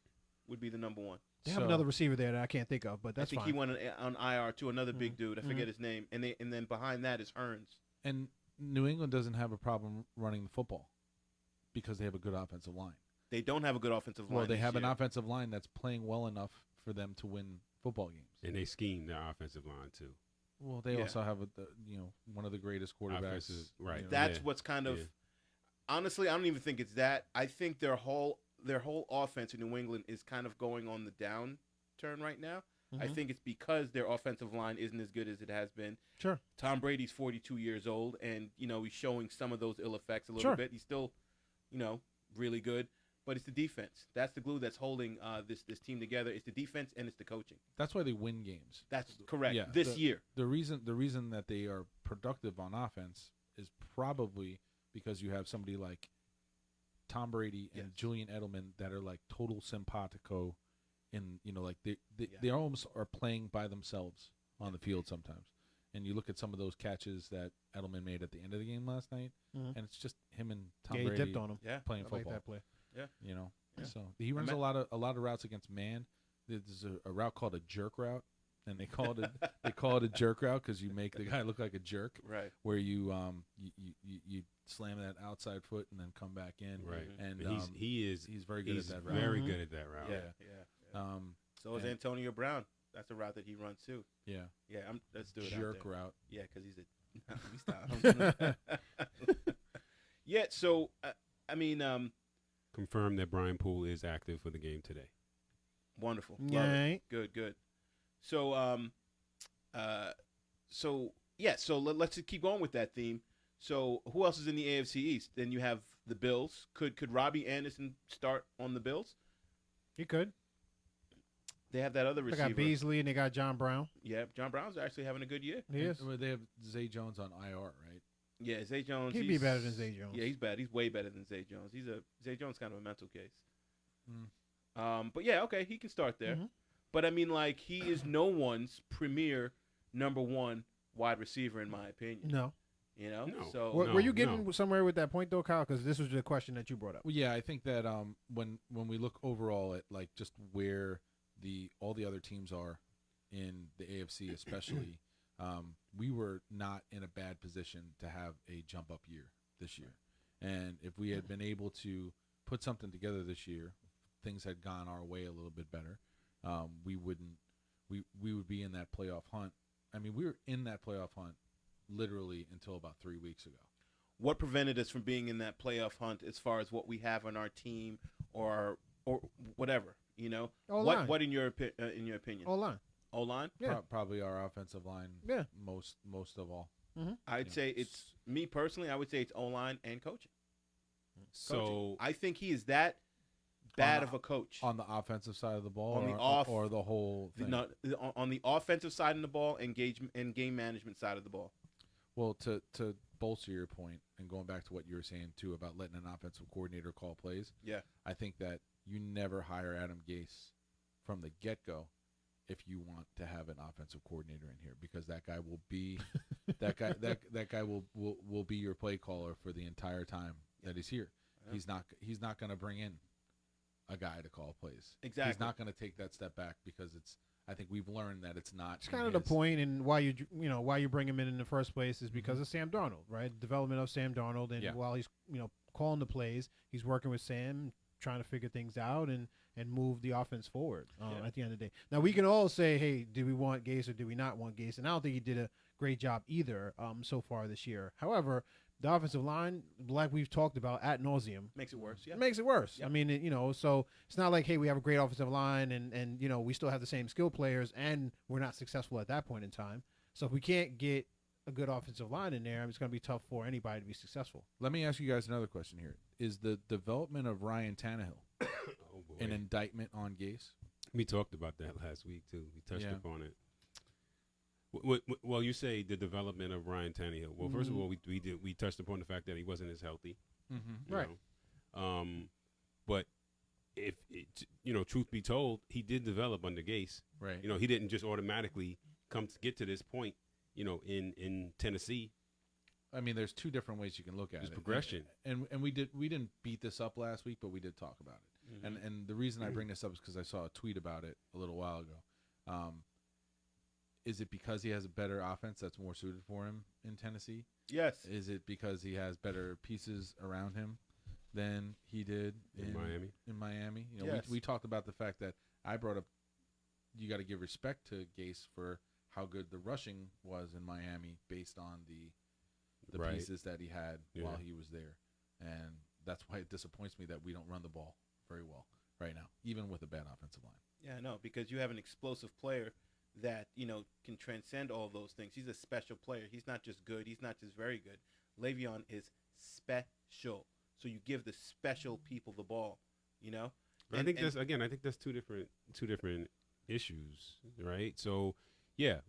Speaker 1: would be the number 1.
Speaker 3: They have
Speaker 2: So-
Speaker 3: another receiver there that I can't think of, but
Speaker 1: I
Speaker 3: that's
Speaker 1: think
Speaker 3: fine.
Speaker 1: he went on IR too. Another big dude. I forget his name. And then behind that is Hearns.
Speaker 2: And New England doesn't have a problem running the football because they have a good offensive line.
Speaker 1: They don't have a good offensive line.
Speaker 2: Well, they
Speaker 1: this
Speaker 2: have an
Speaker 1: year.
Speaker 2: offensive line that's playing well enough for them to win football games.
Speaker 4: And they scheme their offensive line too.
Speaker 2: Well, they
Speaker 1: Yeah.
Speaker 2: also have one of the greatest quarterbacks.
Speaker 4: Offensive, right.
Speaker 2: you know.
Speaker 1: That's
Speaker 4: Yeah.
Speaker 1: what's kind of.
Speaker 4: Yeah.
Speaker 1: Honestly, I don't even think it's that. I think their whole offense in New England is kind of going on the downturn right now. I
Speaker 3: Mhm.
Speaker 1: think it's because their offensive line isn't as good as it has been.
Speaker 3: Sure.
Speaker 1: Tom Brady's 42 years old, and he's showing some of those ill effects a little
Speaker 3: Sure.
Speaker 1: bit. He's still, really good, but it's the defense. That's the glue that's holding this team together. It's the defense and it's the coaching.
Speaker 2: That's why they win games.
Speaker 1: That's correct.
Speaker 2: Yeah,
Speaker 1: this year.
Speaker 2: The reason that they are productive on offense is probably because you have somebody like Tom Brady and
Speaker 1: Yes.
Speaker 2: Julian Edelman that are like total simpatico, and they
Speaker 1: Yeah.
Speaker 2: almost are playing by themselves on the field sometimes. And you look at some of those catches that Edelman made at the end of the game last night,
Speaker 3: Mhm.
Speaker 2: and it's just him and Tom
Speaker 3: Yeah, he
Speaker 2: Brady
Speaker 3: dipped on him.
Speaker 1: Yeah.
Speaker 2: playing
Speaker 3: I like
Speaker 2: football.
Speaker 3: that play.
Speaker 1: Yeah.
Speaker 2: So he runs a lot of routes against man. There's a route called a jerk route, and they call it a jerk route because you make the guy look like a jerk.
Speaker 1: Right.
Speaker 2: Where you slam that outside foot and then come back in.
Speaker 4: Right.
Speaker 2: And
Speaker 4: he's
Speaker 2: very good at that route.
Speaker 4: Very
Speaker 3: Mhm.
Speaker 4: good at that route.
Speaker 1: Yeah. So is
Speaker 2: and-
Speaker 1: Antonio Brown. That's a route that he runs too.
Speaker 2: Yeah.
Speaker 1: Yeah. Let's do it.
Speaker 2: Jerk
Speaker 1: out there.
Speaker 2: route.
Speaker 1: Yeah, because he's a. Let me stop. Yeah. So
Speaker 4: Confirm that Brian Poole is active for the game today.
Speaker 1: wonderful. Love
Speaker 3: Yeah.
Speaker 1: it. Good. So So let's just keep going with that theme. So who else is in the AFC East? Then you have the Bills. Could Robbie Anderson start on the Bills?
Speaker 3: He could.
Speaker 1: They have that other
Speaker 3: They
Speaker 1: receiver.
Speaker 3: got Beasley and they got John Brown.
Speaker 1: Yeah, John Brown's actually having a good year.
Speaker 3: He is.
Speaker 2: They have Zay Jones on IR, right?
Speaker 1: Yeah, Zay Jones.
Speaker 3: He'd be better than Zay Jones.
Speaker 1: Yeah, he's bad. He's way better than Zay Jones. Zay Jones kind of a mental case.
Speaker 2: Mm.
Speaker 1: But yeah, okay, he can start there.
Speaker 3: Mhm.
Speaker 1: But I mean, like, he is no one's premier number one wide receiver in my opinion.
Speaker 3: No.
Speaker 1: You know,
Speaker 4: No.
Speaker 1: so
Speaker 3: Were you getting
Speaker 4: no.
Speaker 3: somewhere with that point though, Kyle? Because this was the question that you brought up.
Speaker 2: Well, yeah, I think that when we look overall at like just where all the other teams are in the AFC, especially, we were not in a bad position to have a jump up year this year. And if we had been able to put something together this year, things had gone our way a little bit better. We would be in that playoff hunt. I mean, we were in that playoff hunt literally until about 3 weeks ago.
Speaker 1: what prevented us from being in that playoff hunt as far as what we have on our team or whatever? You know,
Speaker 3: O-line.
Speaker 1: what in your opinion?
Speaker 3: O-line.
Speaker 1: O-line?
Speaker 3: Yeah.
Speaker 2: Probably our offensive line.
Speaker 3: Yeah.
Speaker 2: Most of all.
Speaker 1: I'd say it's me personally. I would say it's O-line and coaching.
Speaker 4: So
Speaker 1: I think he is that bad of a coach.
Speaker 2: On the offensive side of the ball,
Speaker 1: On the
Speaker 2: or the whole thing.
Speaker 1: No, on the offensive side of the ball, engagement and game management side of the ball.
Speaker 2: Well, to bolster your point and going back to what you were saying too about letting an offensive coordinator call plays,
Speaker 1: Yeah.
Speaker 2: I think that you never hire Adam Gase from the get-go if you want to have an offensive coordinator in here, because that guy will be that guy will be your play caller for the entire time that he's here.
Speaker 1: Yeah.
Speaker 2: He's not going to bring in a guy to call plays.
Speaker 1: Exactly.
Speaker 2: He's not going to take that step back because I think we've learned that it's not.
Speaker 3: It's kind of the point, and why you bring him in the first place is because of Sam Darnold, right? Development of Sam Darnold, and while he's calling the plays, he's working with Sam, trying to figure things out and move the offense forward. At the end of the day, now we can all say, hey, do we want Gase or do we not want Gase? And I don't think he did a great job either so far this year. However, the offensive line, like we've talked about ad nauseum,
Speaker 1: Makes it worse. Yeah.
Speaker 3: it makes it worse.
Speaker 1: Yep.
Speaker 3: I mean, so it's not like, hey, we have a great offensive line and we still have the same skill players and we're not successful at that point in time. So if we can't get a good offensive line in there, it's going to be tough for anybody to be successful.
Speaker 2: Let me ask you guys another question here. Is the development of Ryan Tannehill an indictment on Gase?
Speaker 4: We talked about that last week too. We touched
Speaker 2: Yeah.
Speaker 4: upon it. Well, you say the development of Ryan Tannehill. Well, first of all, we touched upon the fact that he wasn't as healthy,
Speaker 2: Mm-hmm.
Speaker 4: you
Speaker 3: Right.
Speaker 4: know. But if truth be told, he did develop under Gase.
Speaker 2: Right.
Speaker 4: He didn't just automatically get to this point. In Tennessee,
Speaker 2: I mean, there's two different ways you can look at
Speaker 4: there's
Speaker 2: it.
Speaker 4: progression.
Speaker 2: And we didn't beat this up last week, but we did talk about it. And the reason I bring this up is because I saw a tweet about it a little while ago. Is it because he has a better offense that's more suited for him in Tennessee?
Speaker 1: Yes.
Speaker 2: Is it because he has better pieces around him than he did
Speaker 4: In Miami?
Speaker 2: In Miami,
Speaker 1: Yes.
Speaker 2: we talked about the fact that I brought up. You got to give respect to Gase for how good the rushing was in Miami based on the
Speaker 4: Right.
Speaker 2: pieces that he had
Speaker 4: Yeah.
Speaker 2: while he was there, and that's why it disappoints me that we don't run the ball very well right now, even with a bad offensive line.
Speaker 1: Yeah, no, because you have an explosive player that, can transcend all those things. He's a special player. He's not just good. He's not just very good. Le'Veon is special. So you give the special people the ball,
Speaker 4: But I think that's two different issues, right? So, yeah.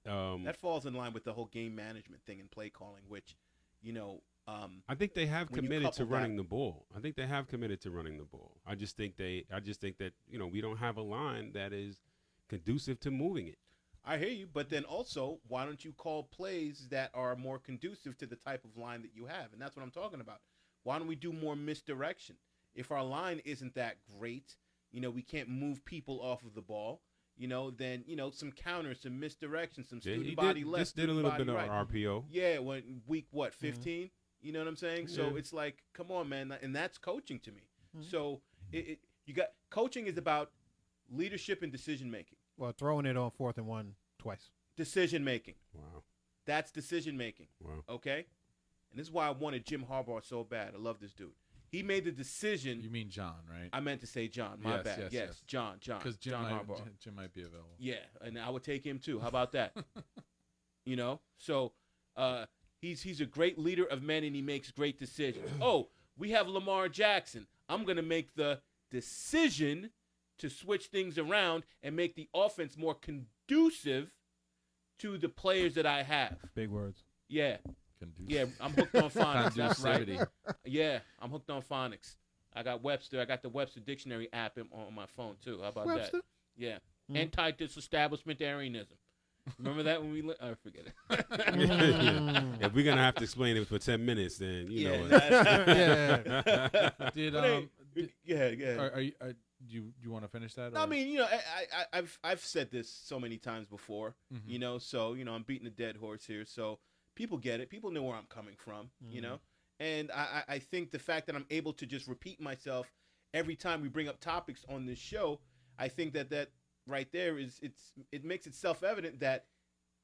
Speaker 1: that falls in line with the whole game management thing and play calling, which,
Speaker 4: I think they have
Speaker 1: when you
Speaker 4: committed to
Speaker 1: couple
Speaker 4: running
Speaker 1: that-
Speaker 4: the ball. I think they have committed to running the ball. I just think that we don't have a line that is conducive to moving it.
Speaker 1: I hear you, but then also, why don't you call plays that are more conducive to the type of line that you have? And that's what I'm talking about. Why don't we do more misdirection? If our line isn't that great, we can't move people off of the ball, then, some counters, some misdirection, some
Speaker 4: Yeah,
Speaker 1: student
Speaker 4: he
Speaker 1: body left,
Speaker 4: just did a
Speaker 1: student
Speaker 4: little
Speaker 1: body
Speaker 4: bit of
Speaker 1: right.
Speaker 4: RPO.
Speaker 1: Yeah, when week, 15? You know what I'm saying? So
Speaker 4: Yeah.
Speaker 1: it's like, come on, man. And that's coaching to me. So coaching is about leadership and decision-making.
Speaker 3: Well, throwing it on 4th and 1 twice.
Speaker 1: Decision-making.
Speaker 4: Wow.
Speaker 1: That's decision-making.
Speaker 4: Wow.
Speaker 1: Okay? And this is why I wanted Jim Harbaugh so bad. I love this dude. He made the decision.
Speaker 2: You mean John, right?
Speaker 1: I meant to say John. My
Speaker 2: Yes,
Speaker 1: bad.
Speaker 2: yes.
Speaker 1: John.
Speaker 2: Because
Speaker 1: John Harbaugh.
Speaker 2: Jim might be available.
Speaker 1: Yeah, and I would take him too. How about that? So he's a great leader of men, and he makes great decisions. Oh, we have Lamar Jackson. I'm gonna make the decision to switch things around and make the offense more conducive to the players that I have.
Speaker 3: Big words.
Speaker 1: Yeah.
Speaker 2: Conducive.
Speaker 1: Yeah, I'm hooked on phonics. That's right.
Speaker 2: Conducivity.
Speaker 1: Yeah, I'm hooked on phonics. I got Webster. I got the Webster Dictionary app on my phone, too. How about
Speaker 3: Webster?
Speaker 1: that? Yeah. Anti-disestablishmentarianism. Remember that when we forget it.
Speaker 4: If we're gonna have to explain it for 10 minutes, then you know.
Speaker 2: Did
Speaker 1: Yeah.
Speaker 2: do you want to finish that?
Speaker 1: No,
Speaker 2: or-
Speaker 1: I mean, I've said this so many times before, so I'm beating a dead horse here. So people get it. People know where I'm coming from, and I think the fact that I'm able to just repeat myself every time we bring up topics on this show, I think that right there it makes it self-evident that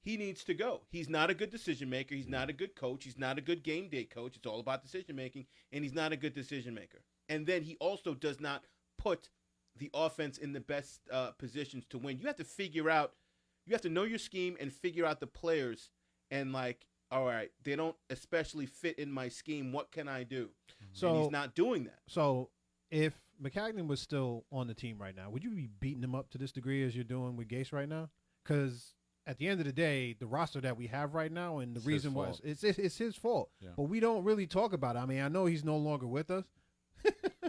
Speaker 1: he needs to go. He's not a good decision maker. He's not a good coach. He's not a good game day coach. It's all about decision making, and he's not a good decision maker. And then he also does not put the offense in the best positions to win. You have to figure out, you have to know your scheme and figure out the players and all right, they don't especially fit in my scheme. What can I do?
Speaker 3: So
Speaker 1: and he's not doing that.
Speaker 3: So if McCagnon was still on the team right now, would you be beating him up to this degree as you're doing with Gase right now? Because at the end of the day, the roster that we have right now and the reason why it's his fault.
Speaker 2: Yeah.
Speaker 3: But we don't really talk about it. I mean, I know he's no longer with us.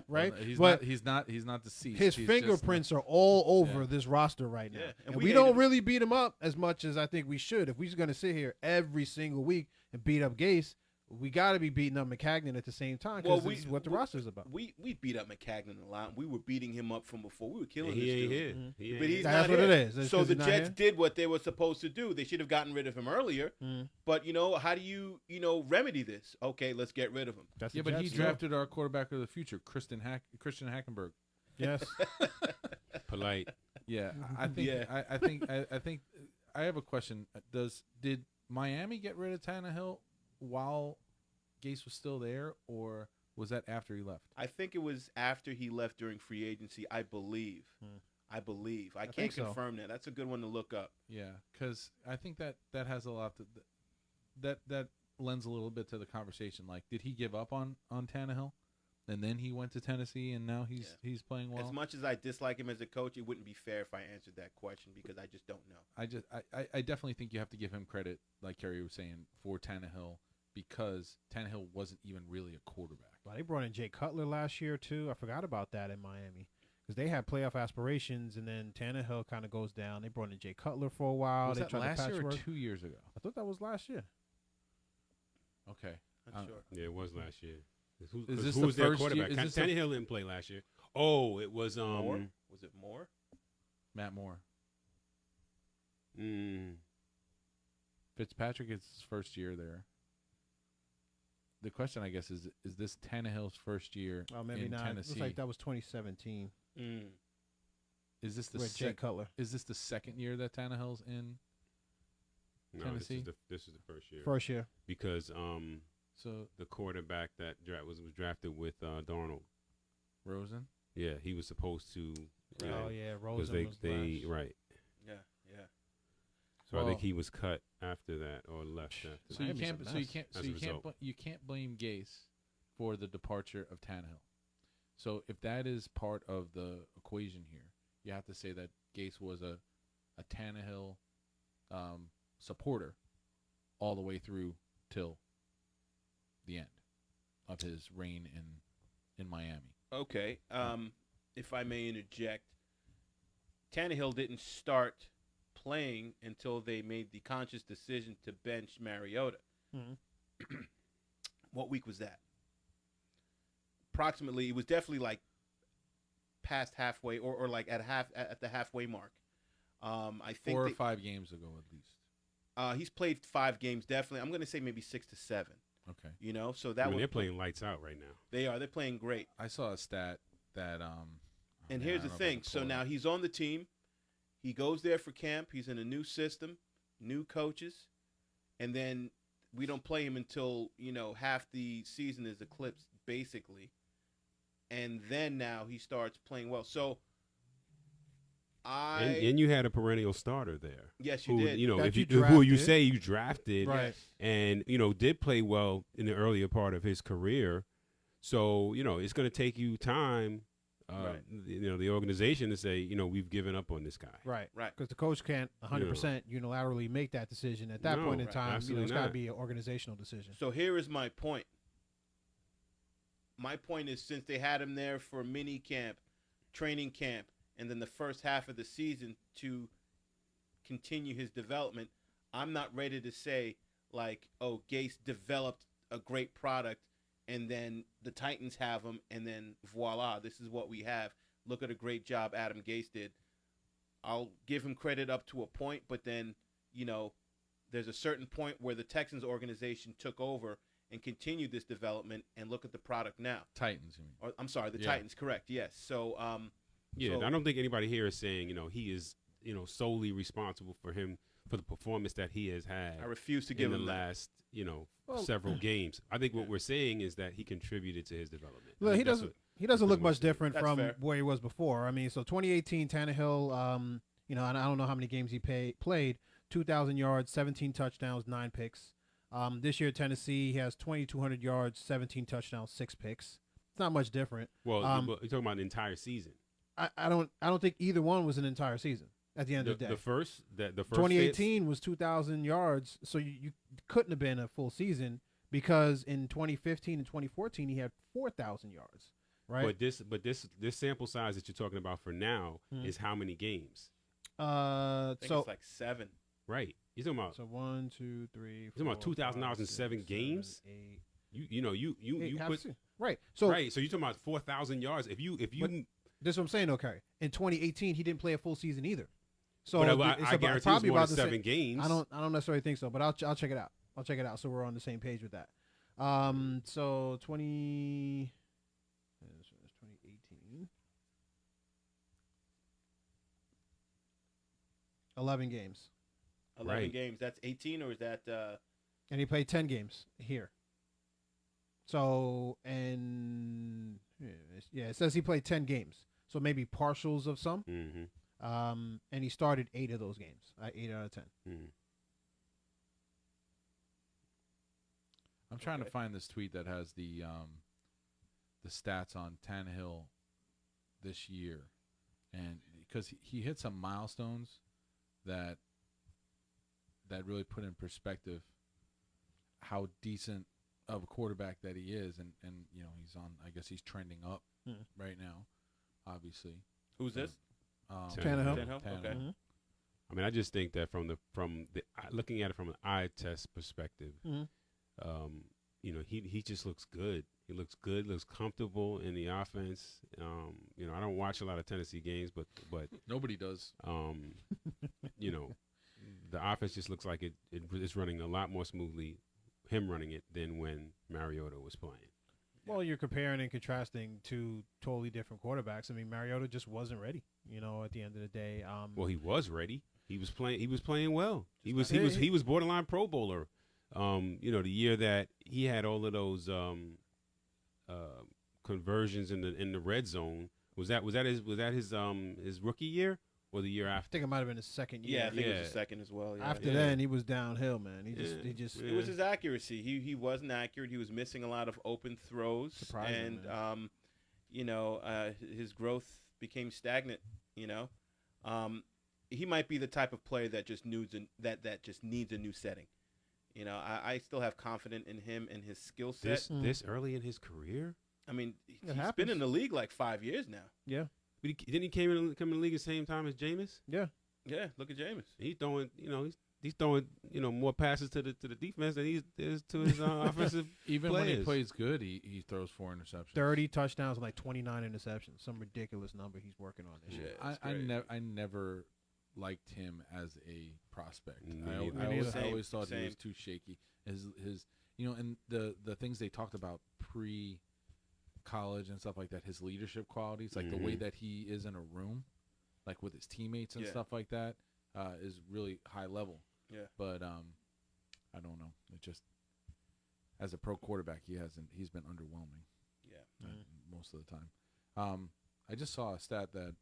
Speaker 3: Right?
Speaker 2: Well, he's not deceased.
Speaker 3: His
Speaker 2: He's
Speaker 3: fingerprints are all over this roster right now.
Speaker 1: Yeah,
Speaker 3: And
Speaker 1: and
Speaker 3: we
Speaker 1: we
Speaker 3: don't
Speaker 1: hated him.
Speaker 3: really beat him up as much as I think we should. If we're going to sit here every single week and beat up Gase, we got to be beating up McCagnon at the same time because this is what the roster's about.
Speaker 1: We beat up McCagnon a lot. We were beating him up from before. We were killing
Speaker 4: He
Speaker 1: this
Speaker 4: ain't
Speaker 1: dude.
Speaker 4: here.
Speaker 3: Mhm.
Speaker 4: He ain't
Speaker 1: But he's
Speaker 4: here.
Speaker 3: That's
Speaker 1: not
Speaker 3: what
Speaker 1: here.
Speaker 3: it is. It's
Speaker 1: So
Speaker 3: 'cause
Speaker 1: the
Speaker 3: he's not
Speaker 1: Jets
Speaker 3: here?
Speaker 1: did what they were supposed to do. They should have gotten rid of him earlier.
Speaker 3: Mm.
Speaker 1: But how do you remedy this? Okay, let's get rid of him.
Speaker 3: That's
Speaker 2: Yeah,
Speaker 3: the
Speaker 2: but he
Speaker 3: Jets,
Speaker 2: drafted our quarterback of the future, Christian Hackenberg.
Speaker 3: Yes.
Speaker 4: Polite.
Speaker 2: Yeah, I think.
Speaker 1: Yeah.
Speaker 2: I think. I have a question. Did Miami get rid of Tannehill while Gase was still there, or was that after he left?
Speaker 1: I think it was after he left during free agency. I believe. I believe. I
Speaker 3: think
Speaker 1: can't
Speaker 3: so.
Speaker 1: confirm that. That's a good one to look up.
Speaker 2: Yeah, because I think that has a lot to that lends a little bit to the conversation. Like, did he give up on Tannehill, and then he went to Tennessee, and now he's playing well?
Speaker 1: As much as I dislike him as a coach, it wouldn't be fair if I answered that question because I just don't know.
Speaker 2: I definitely think you have to give him credit, like Kerry was saying, for Tannehill, because Tannehill wasn't even really a quarterback.
Speaker 3: Well, they brought in Jay Cutler last year, too. I forgot about that in Miami because they had playoff aspirations, and then Tannehill kind of goes down. They brought in Jay Cutler for a while.
Speaker 2: Was
Speaker 3: They
Speaker 2: that
Speaker 3: tried to
Speaker 2: last year or
Speaker 3: patchwork.
Speaker 2: 2 years ago?
Speaker 3: I thought that was last year.
Speaker 2: Okay.
Speaker 1: I'm sure.
Speaker 4: Yeah, it was last year. Who
Speaker 2: Is this
Speaker 4: who
Speaker 2: the
Speaker 4: was their
Speaker 2: first year-
Speaker 4: quarterback?
Speaker 2: is this the-
Speaker 4: Tannehill didn't play last year. Oh, it was
Speaker 1: Moore? Was it Moore?
Speaker 2: Matt Moore.
Speaker 4: mm,
Speaker 2: Fitzpatrick is his first year there. The question, I guess, is this Tannehill's first year
Speaker 3: Oh, maybe
Speaker 2: in
Speaker 3: not. It
Speaker 2: Tennessee?
Speaker 3: looks like that was 2017
Speaker 2: Is this the
Speaker 3: with Jay Cutler.
Speaker 2: is this the second year that Tannehill's in?
Speaker 4: no,
Speaker 2: Tennessee?
Speaker 4: this is the first year
Speaker 3: First year.
Speaker 4: because
Speaker 2: So
Speaker 4: the quarterback that was drafted with Darnold.
Speaker 2: Rosen.
Speaker 4: Yeah, he was supposed to.
Speaker 3: Oh, yeah.
Speaker 4: because
Speaker 3: Rosen was
Speaker 4: they
Speaker 3: last.
Speaker 4: right.
Speaker 1: Yeah.
Speaker 4: So I
Speaker 2: Well-
Speaker 4: think he was cut after that or left after.
Speaker 2: So you
Speaker 3: Miami's
Speaker 2: can't.
Speaker 3: a
Speaker 2: So you
Speaker 3: mess
Speaker 2: can't.
Speaker 4: as
Speaker 2: So
Speaker 4: a
Speaker 2: you can't.
Speaker 4: result.
Speaker 2: You can't blame Gase for the departure of Tannehill. So if that is part of the equation here, you have to say that Gase was a Tannehill supporter all the way through till the end of his reign in Miami.
Speaker 1: Okay. If I may interject, Tannehill didn't start playing until they made the conscious decision to bench Mariota.
Speaker 3: Mhm.
Speaker 1: What week was that? Approximately, it was definitely like past halfway or like at the halfway mark. I think
Speaker 2: 4 or 5 games ago, at least.
Speaker 1: he's played 5 games. Definitely, I'm going to say maybe 6 to 7.
Speaker 2: Okay.
Speaker 1: So that
Speaker 4: they're
Speaker 1: was
Speaker 4: playing lights out right now.
Speaker 1: they're playing great.
Speaker 2: I saw a stat that
Speaker 1: And
Speaker 2: man,
Speaker 1: here's
Speaker 2: I
Speaker 1: the
Speaker 2: don't know if I
Speaker 1: thing.
Speaker 2: can
Speaker 1: So
Speaker 2: pull it
Speaker 1: now
Speaker 2: up.
Speaker 1: he's on the team. He goes there for camp. He's in a new system, new coaches, and then we don't play him until half the season is eclipsed, basically. And then now he starts playing well. So
Speaker 4: And you had a perennial starter there.
Speaker 1: Yes, you
Speaker 4: Who,
Speaker 1: did.
Speaker 3: That
Speaker 4: if
Speaker 3: you
Speaker 4: who you
Speaker 3: drafted.
Speaker 4: say you drafted,
Speaker 3: Right.
Speaker 4: and did play well in the earlier part of his career. So it's going to take you time
Speaker 1: Right.
Speaker 4: the organization to say, we've given up on this guy.
Speaker 3: Right.
Speaker 1: Right.
Speaker 3: Because the coach can't 100% unilaterally make that decision at that
Speaker 4: No,
Speaker 3: point in
Speaker 4: right.
Speaker 3: time.
Speaker 4: Absolutely
Speaker 3: It's got to
Speaker 4: not.
Speaker 3: be an organizational decision.
Speaker 1: So here is my point. My point is, since they had him there for mini camp, training camp, and then the first half of the season to continue his development, I'm not ready to say, like, oh, Gase developed a great product, and then the Titans have him, and then voila, this is what we have. Look at a great job Adam Gase did. I'll give him credit up to a point, but then, there's a certain point where the Texans organization took over and continued this development, and look at the product now.
Speaker 2: Titans, you mean?
Speaker 1: Or, I'm sorry, the
Speaker 2: Yeah.
Speaker 1: Titans, correct, yes. So,
Speaker 4: Yeah,
Speaker 1: so-
Speaker 4: I don't think anybody here is saying, he is, solely responsible for the performance that he has had
Speaker 1: I refuse to
Speaker 4: in
Speaker 1: give
Speaker 4: the
Speaker 1: him that.
Speaker 4: last,
Speaker 3: Well-
Speaker 4: several games. I think what we're saying is that he contributed to his development. I
Speaker 3: Look,
Speaker 4: think
Speaker 3: he
Speaker 4: that's
Speaker 3: doesn't.
Speaker 4: what-
Speaker 3: He doesn't look
Speaker 4: pretty much
Speaker 3: much
Speaker 4: it.
Speaker 3: different
Speaker 1: That's
Speaker 3: from
Speaker 1: fair.
Speaker 3: where he was before. I mean, so 2018 Tannehill, and I don't know how many games he played. 2,000 yards, 17 touchdowns, 9 picks. This year, Tennessee, he has 2,200 yards, 17 touchdowns, 6 picks. It's not much different.
Speaker 4: Well,
Speaker 3: Um,
Speaker 4: you're talking about the entire season.
Speaker 3: I don't think either one was an entire season at the end of the day.
Speaker 4: The first
Speaker 3: 2018 was 2,000 yards, so you couldn't have been a full season because in 2015 and 2014 he had 4,000 yards, right?
Speaker 4: But this sample size that you're talking about for now
Speaker 3: Mhm.
Speaker 4: is how many games?
Speaker 1: I think
Speaker 3: So
Speaker 1: it's like 7.
Speaker 4: Right. You're talking about
Speaker 3: 1, 2, 3,
Speaker 4: talking about 2,000 dollars in 7 games?
Speaker 3: 8,
Speaker 4: you put
Speaker 3: right. So
Speaker 4: right. So you're talking about 4,000 yards. If you
Speaker 3: this is what I'm saying. Okay, in 2018 he didn't play a full season either. So
Speaker 4: but
Speaker 3: it's
Speaker 4: I guarantee it was
Speaker 3: probably
Speaker 4: more
Speaker 3: about
Speaker 4: than
Speaker 3: the
Speaker 4: 7
Speaker 3: same.
Speaker 4: games.
Speaker 3: I don't necessarily think so, but I'll check it out. I'll check it out so we're on the same page with that. So 2018, 11 games,
Speaker 1: 11
Speaker 4: Right.
Speaker 1: games. That's 18, or is that
Speaker 3: and he played 10 games here. So and it says he played 10 games. So maybe partials of some.
Speaker 4: Mm-hmm.
Speaker 3: And he started 8 of those games. 8 out of 10.
Speaker 4: Mm-hmm.
Speaker 2: I'm trying
Speaker 1: Okay.
Speaker 2: to find this tweet that has the stats on Tannehill this year, and because he hit some milestones that really put in perspective how decent of a quarterback that he is, and he's on. I guess he's trending up right now, obviously.
Speaker 1: who's this?
Speaker 3: Tannehill.
Speaker 1: Tannehill? Okay.
Speaker 3: Mhm.
Speaker 4: I mean, I just think that from the looking at it from an eye test perspective,
Speaker 3: Mhm.
Speaker 4: He just looks good. He looks good, looks comfortable in the offense. I don't watch a lot of Tennessee games, but
Speaker 2: Nobody does.
Speaker 4: the offense just looks like it's running a lot more smoothly, him running it, than when Mariota was playing.
Speaker 3: Well, you're comparing and contrasting two totally different quarterbacks. I mean, Mariota just wasn't ready. At the end of the day.
Speaker 4: Well, he was ready. He was playing. He was playing well. He was
Speaker 3: playing.
Speaker 4: borderline Pro Bowler. The year that he had all of those conversions in the red zone. Was that his rookie year or the year
Speaker 3: I
Speaker 4: after?
Speaker 3: think it might have been his second
Speaker 1: Yeah, I
Speaker 3: year.
Speaker 1: think it was
Speaker 4: Yeah.
Speaker 1: the second as well. Yeah.
Speaker 3: After
Speaker 4: Yeah.
Speaker 3: then, he was downhill, man. He
Speaker 4: Yeah.
Speaker 3: just.
Speaker 1: It was his accuracy. He wasn't accurate. He was missing a lot of open throws,
Speaker 3: Surprising,
Speaker 1: and his growth became stagnant. He might be the type of player that just needs that just needs a new setting. I still have confidence in him and his skill set.
Speaker 4: This early in his career?
Speaker 1: I mean, he's
Speaker 3: happens.
Speaker 1: been in the league like 5 years now.
Speaker 3: Yeah.
Speaker 4: But didn't he come in the league at the same time as Jameis?
Speaker 3: Yeah.
Speaker 1: Yeah, look at Jameis.
Speaker 4: He's throwing, he's throwing, more passes to the defense than he is to his offensive.
Speaker 2: Even when he
Speaker 4: players.
Speaker 2: plays good, he throws 4 interceptions.
Speaker 3: 30 touchdowns and like 29 interceptions. Some ridiculous number he's working on this year.
Speaker 1: Yeah.
Speaker 2: I never liked him as a prospect.
Speaker 4: Me
Speaker 2: I
Speaker 4: neither.
Speaker 2: always thought he
Speaker 1: Same.
Speaker 2: was too shaky. His and the things they talked about pre-college and stuff like that. His leadership qualities, like the way that he is in a room, like with his teammates and
Speaker 1: Yeah.
Speaker 2: stuff like that, is really high level.
Speaker 1: Yeah.
Speaker 2: But I don't know. It just as a pro quarterback, he's been underwhelming.
Speaker 1: Yeah.
Speaker 2: Most of the time. I just saw a stat that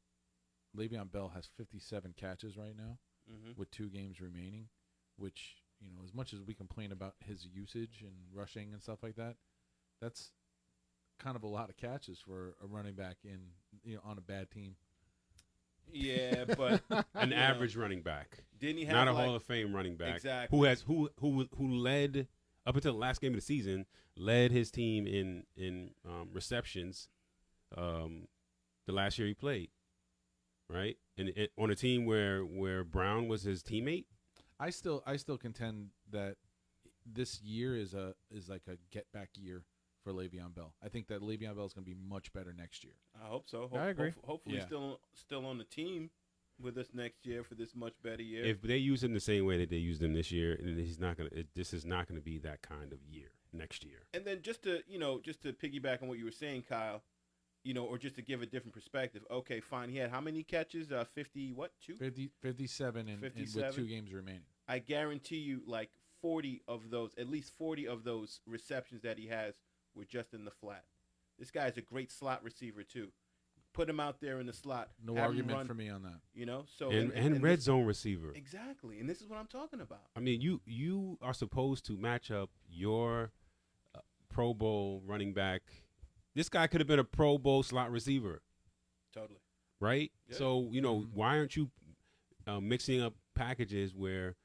Speaker 2: Le'Veon Bell has 57 catches right now
Speaker 1: Mm-hmm.
Speaker 2: with 2 games remaining, which, as much as we complain about his usage and rushing and stuff like that, that's kind of a lot of catches for a running back on a bad team.
Speaker 1: Yeah, but
Speaker 4: An average running back.
Speaker 1: Didn't he have
Speaker 4: Not a
Speaker 1: like,
Speaker 4: Hall of Fame running back.
Speaker 1: Exactly.
Speaker 4: Who led up until the last game of the season, led his team in receptions the last year he played. Right? And on a team where Brown was his teammate.
Speaker 2: I still contend that this year is like a get back year for Le'Veon Bell. I think that Le'Veon Bell is going to be much better next year.
Speaker 1: I hope so.
Speaker 3: I agree.
Speaker 1: Hopefully,
Speaker 2: Yeah.
Speaker 1: still on the team with us next year for this much better year.
Speaker 4: If they use him the same way that they used him this year, and this is not gonna be that kind of year next year.
Speaker 1: And then just to piggyback on what you were saying, Kyle, or just to give a different perspective. Okay, fine. He had how many catches? 50 what?
Speaker 2: 57 and with
Speaker 1: 57?
Speaker 2: 2 games remaining.
Speaker 1: I guarantee you, like 40 of those, at least 40 of those receptions that he has were just in the flat. This guy's a great slot receiver too. Put him out there in the slot.
Speaker 2: No
Speaker 1: have him
Speaker 2: argument
Speaker 1: run,
Speaker 2: for me on that.
Speaker 1: So
Speaker 4: And red zone receiver.
Speaker 1: Exactly, and this is what I'm talking about.
Speaker 4: I mean, you are supposed to match up your Pro Bowl running back. This guy could have been a Pro Bowl slot receiver,
Speaker 1: Totally.
Speaker 4: right?
Speaker 1: Yeah.
Speaker 4: So why aren't you mixing up packages where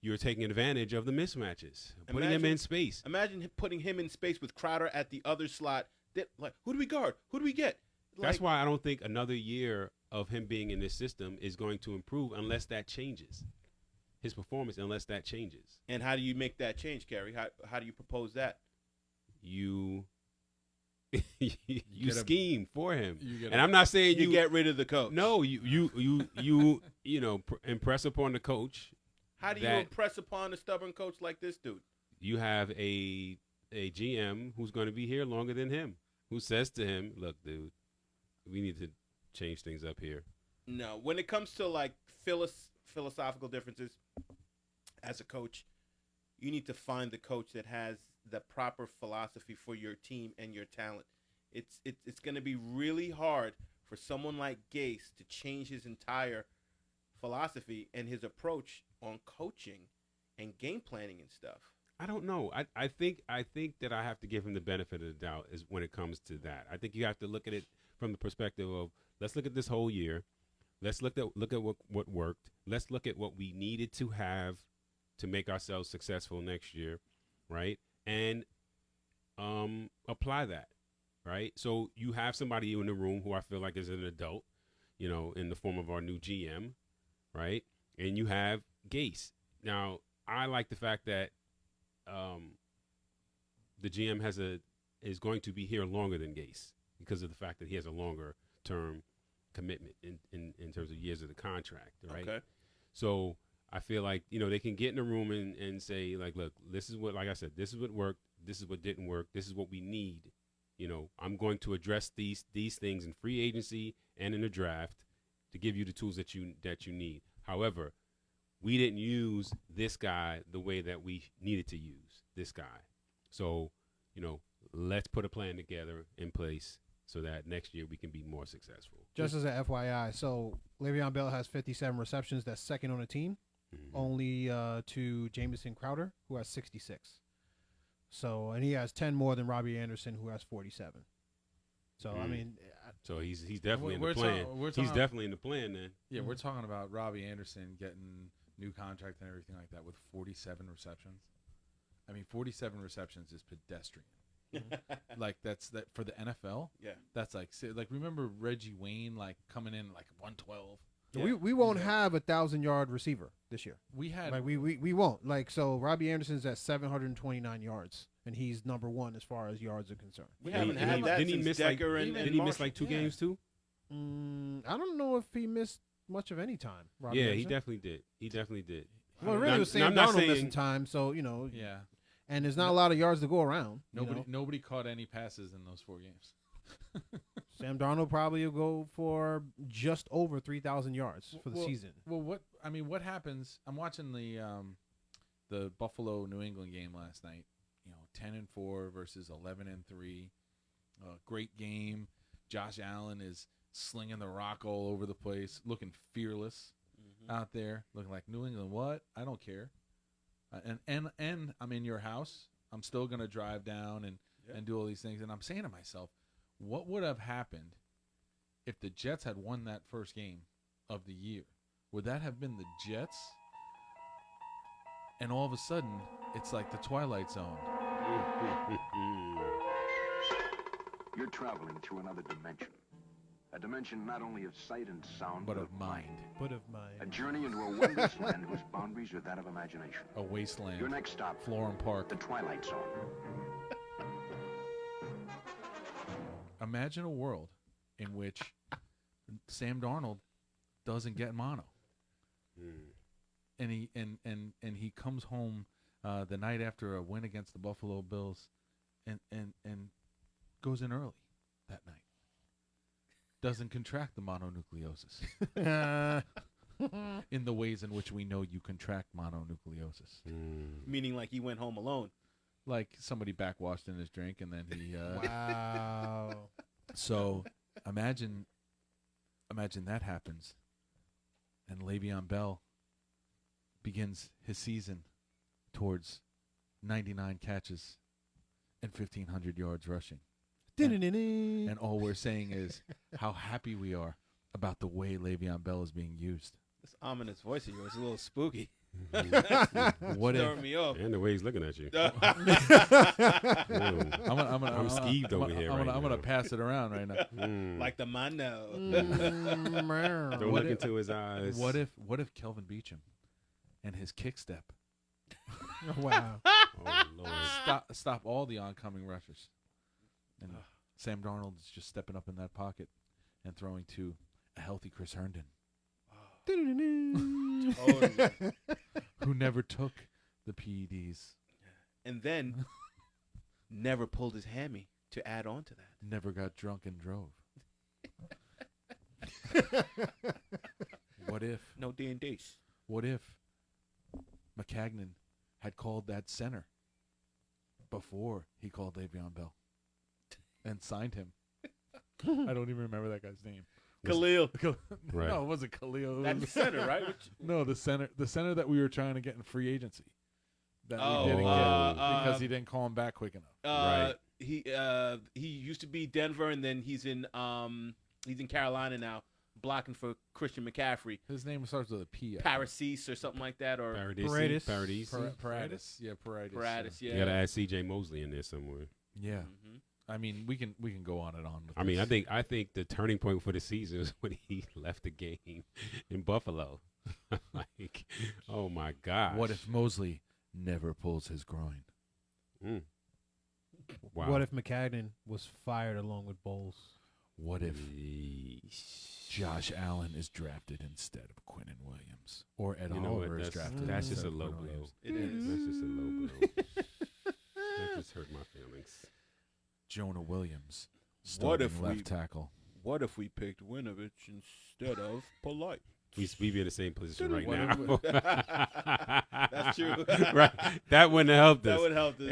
Speaker 4: you're taking advantage of the mismatches, putting him in space?
Speaker 1: Imagine putting him in space with Crowder at the other slot. Like, who do we guard? Who do we get?
Speaker 4: That's why I don't think another year of him being in this system is going to improve unless that changes his performance. Unless that changes,
Speaker 1: And how do you make that change, Kerry? How do you propose that?
Speaker 4: you scheme for him.
Speaker 2: You
Speaker 4: And I'm not saying
Speaker 1: You get rid of the coach.
Speaker 4: No, you impress upon the coach.
Speaker 1: How do you
Speaker 4: that-
Speaker 1: impress upon a stubborn coach like this dude?
Speaker 4: You have a GM who's going to be here longer than him, who says to him, "Look, dude, we need to change things up here."
Speaker 1: No. When it comes to like philosophical differences as a coach, you need to find the coach that has the proper philosophy for your team and your talent. It's going to be really hard for someone like Gase to change his entire philosophy and his approach on coaching and game planning and stuff.
Speaker 4: I don't know. I think that I have to give him the benefit of the doubt is when it comes to that. I think you have to look at it from the perspective of, let's look at this whole year. Let's look at what worked. Let's look at what we needed to have to make ourselves successful next year, right? And apply that, right? So you have somebody in the room who I feel like is an adult, in the form of our new GM, right? And you have Gase. Now, I like the fact that the GM is going to be here longer than Gase because of the fact that he has a longer term commitment in terms of years of the contract, right?
Speaker 1: Okay.
Speaker 4: So I feel like, they can get in a room and say, like, look, this is what, like I said, this is what worked. This is what didn't work. This is what we need. I'm going to address these things in free agency and in the draft to give you the tools that you need. However, we didn't use this guy the way that we needed to use this guy. So, let's put a plan together in place so that next year we can be more successful.
Speaker 3: Just as a FYI, so Le'Veon Bell has 57 receptions. That's second on the team, only to Jamison Crowder, who has 66. So, and he has 10 more than Robbie Anderson, who has 47. So, I mean,
Speaker 4: so he's definitely in the
Speaker 2: We're
Speaker 4: plan.
Speaker 2: talking-
Speaker 4: He's definitely in the plan then.
Speaker 2: Yeah, we're talking about Robbie Anderson getting new contract and everything like that with 47 receptions. I mean, 47 receptions is pedestrian. Like that's that for the NFL.
Speaker 1: Yeah.
Speaker 2: That's like remember Reggie Wayne coming in 112.
Speaker 1: Yeah.
Speaker 3: we won't have 1,000-yard receiver this year.
Speaker 2: We had
Speaker 3: Like we won't. So Robbie Anderson's at 729 yards, and he's number one as far as yards are concerned.
Speaker 1: We haven't had that
Speaker 4: Didn't he
Speaker 1: since
Speaker 4: miss
Speaker 1: Decker and
Speaker 4: Didn't he miss
Speaker 1: Marshall.
Speaker 4: 2 games too?
Speaker 3: I don't know if he missed much of any time. Robbie
Speaker 4: Yeah,
Speaker 3: Anderson.
Speaker 4: he definitely did.
Speaker 3: Well,
Speaker 4: Now-
Speaker 3: really, was
Speaker 4: now
Speaker 3: Sam
Speaker 4: I'm not
Speaker 3: Darnold missing
Speaker 4: saying-
Speaker 3: time, so
Speaker 2: yeah.
Speaker 3: and there's not a lot of yards to go around.
Speaker 2: Nobody caught any passes in those 4 games.
Speaker 3: Sam Darnold probably will go for just over 3,000 yards for the season.
Speaker 2: Well, what happens? I'm watching the Buffalo New England game last night. 10-4 versus 11-3. Great game. Josh Allen is slinging the rock all over the place, looking fearless out there, looking like New England. What? I don't care. And I'm in your house. I'm still gonna drive down and and do all these things. And I'm saying to myself, what would have happened if the Jets had won that first game of the year? Would that have been the Jets? And all of a sudden, it's like the Twilight Zone.
Speaker 5: You're traveling through another dimension. A dimension not only of sight and sound,
Speaker 2: But of mind.
Speaker 3: But of
Speaker 5: A
Speaker 3: mine.
Speaker 5: journey into a wondrous land whose boundaries are that of imagination.
Speaker 2: A wasteland.
Speaker 5: Your next stop,
Speaker 2: Florham Park.
Speaker 5: the Twilight Zone.
Speaker 2: Imagine a world in which Sam Darnold doesn't get mono. And he comes home the night after a win against the Buffalo Bills and goes in early that night. Doesn't contract the mononucleosis in the ways in which we know you contract mononucleosis.
Speaker 1: Meaning like he went home alone.
Speaker 2: Like somebody backwashed in his drink and then he
Speaker 3: Wow.
Speaker 2: So imagine that happens and Le'Veon Bell begins his season towards 99 catches and 1,500 yards rushing. And all we're saying is how happy we are about the way Le'Veon Bell is being used.
Speaker 1: This ominous voice of yours is a little spooky.
Speaker 2: What if
Speaker 1: Throwing me off.
Speaker 4: And the way he's looking at you.
Speaker 2: I'm
Speaker 4: skeeved over here right
Speaker 2: I'm
Speaker 4: now.
Speaker 2: gonna pass it around right now.
Speaker 1: Like the mono.
Speaker 4: Don't look into his eyes.
Speaker 2: What if Kelvin Beachum and his kick step
Speaker 3: Wow.
Speaker 4: Oh, Lord.
Speaker 2: stop all the oncoming rushers, and Sam Darnold is just stepping up in that pocket and throwing to a healthy Chris Herndon,
Speaker 1: Totally.
Speaker 2: who never took the PEDs,
Speaker 1: And then never pulled his hammy to add on to that.
Speaker 2: never got drunk and drove. What if
Speaker 1: No D&Ds.
Speaker 2: What if McCagnon had called that center before he called Le'Veon Bell and signed him? I don't even remember that guy's name.
Speaker 1: Khalil.
Speaker 4: Right.
Speaker 2: No, it wasn't Khalil. It
Speaker 1: That's
Speaker 2: was-
Speaker 1: the center, right?
Speaker 2: no, the center that we were trying to get in free agency that
Speaker 1: Oh,
Speaker 2: we didn't get because
Speaker 1: uh,
Speaker 2: he didn't call him back quick enough.
Speaker 4: Right.
Speaker 1: He used to be Denver, and then he's in Carolina now, blocking for Christian McCaffrey.
Speaker 2: His name starts with a P.
Speaker 1: Parasis or something like that, or
Speaker 3: Paradis.
Speaker 2: Paradis. Yeah, Paradis.
Speaker 1: Paradis. Yeah.
Speaker 4: You gotta add C.J. Mosley in there somewhere.
Speaker 2: Yeah.
Speaker 1: Mhm.
Speaker 2: I mean, we can go on and on. With
Speaker 4: I mean,
Speaker 2: this.
Speaker 4: I think the turning point for the season is when he left the game in Buffalo. Like, oh my God.
Speaker 2: What if Mosley never pulls his groin?
Speaker 4: Mm. Wow.
Speaker 3: What if McCagnon was fired along with Bowles?
Speaker 2: What if Josh Allen is drafted instead of Quinnen Williams, or Ed
Speaker 4: You know what?
Speaker 2: Oliver is
Speaker 4: That's,
Speaker 2: drafted?
Speaker 4: that's
Speaker 2: instead
Speaker 4: just a
Speaker 2: of
Speaker 4: low
Speaker 2: Quinnen
Speaker 4: blow.
Speaker 2: Williams?
Speaker 1: It is.
Speaker 4: That's just a low blow. That just hurt my feelings.
Speaker 2: Jonah Williams,
Speaker 1: What
Speaker 2: starting
Speaker 1: if we-
Speaker 2: left tackle?
Speaker 1: What if we picked Winovich instead of Polite?
Speaker 4: We be in the same position right
Speaker 2: What
Speaker 4: now.
Speaker 1: That's true.
Speaker 4: Right. That wouldn't have helped us.
Speaker 1: That would help us.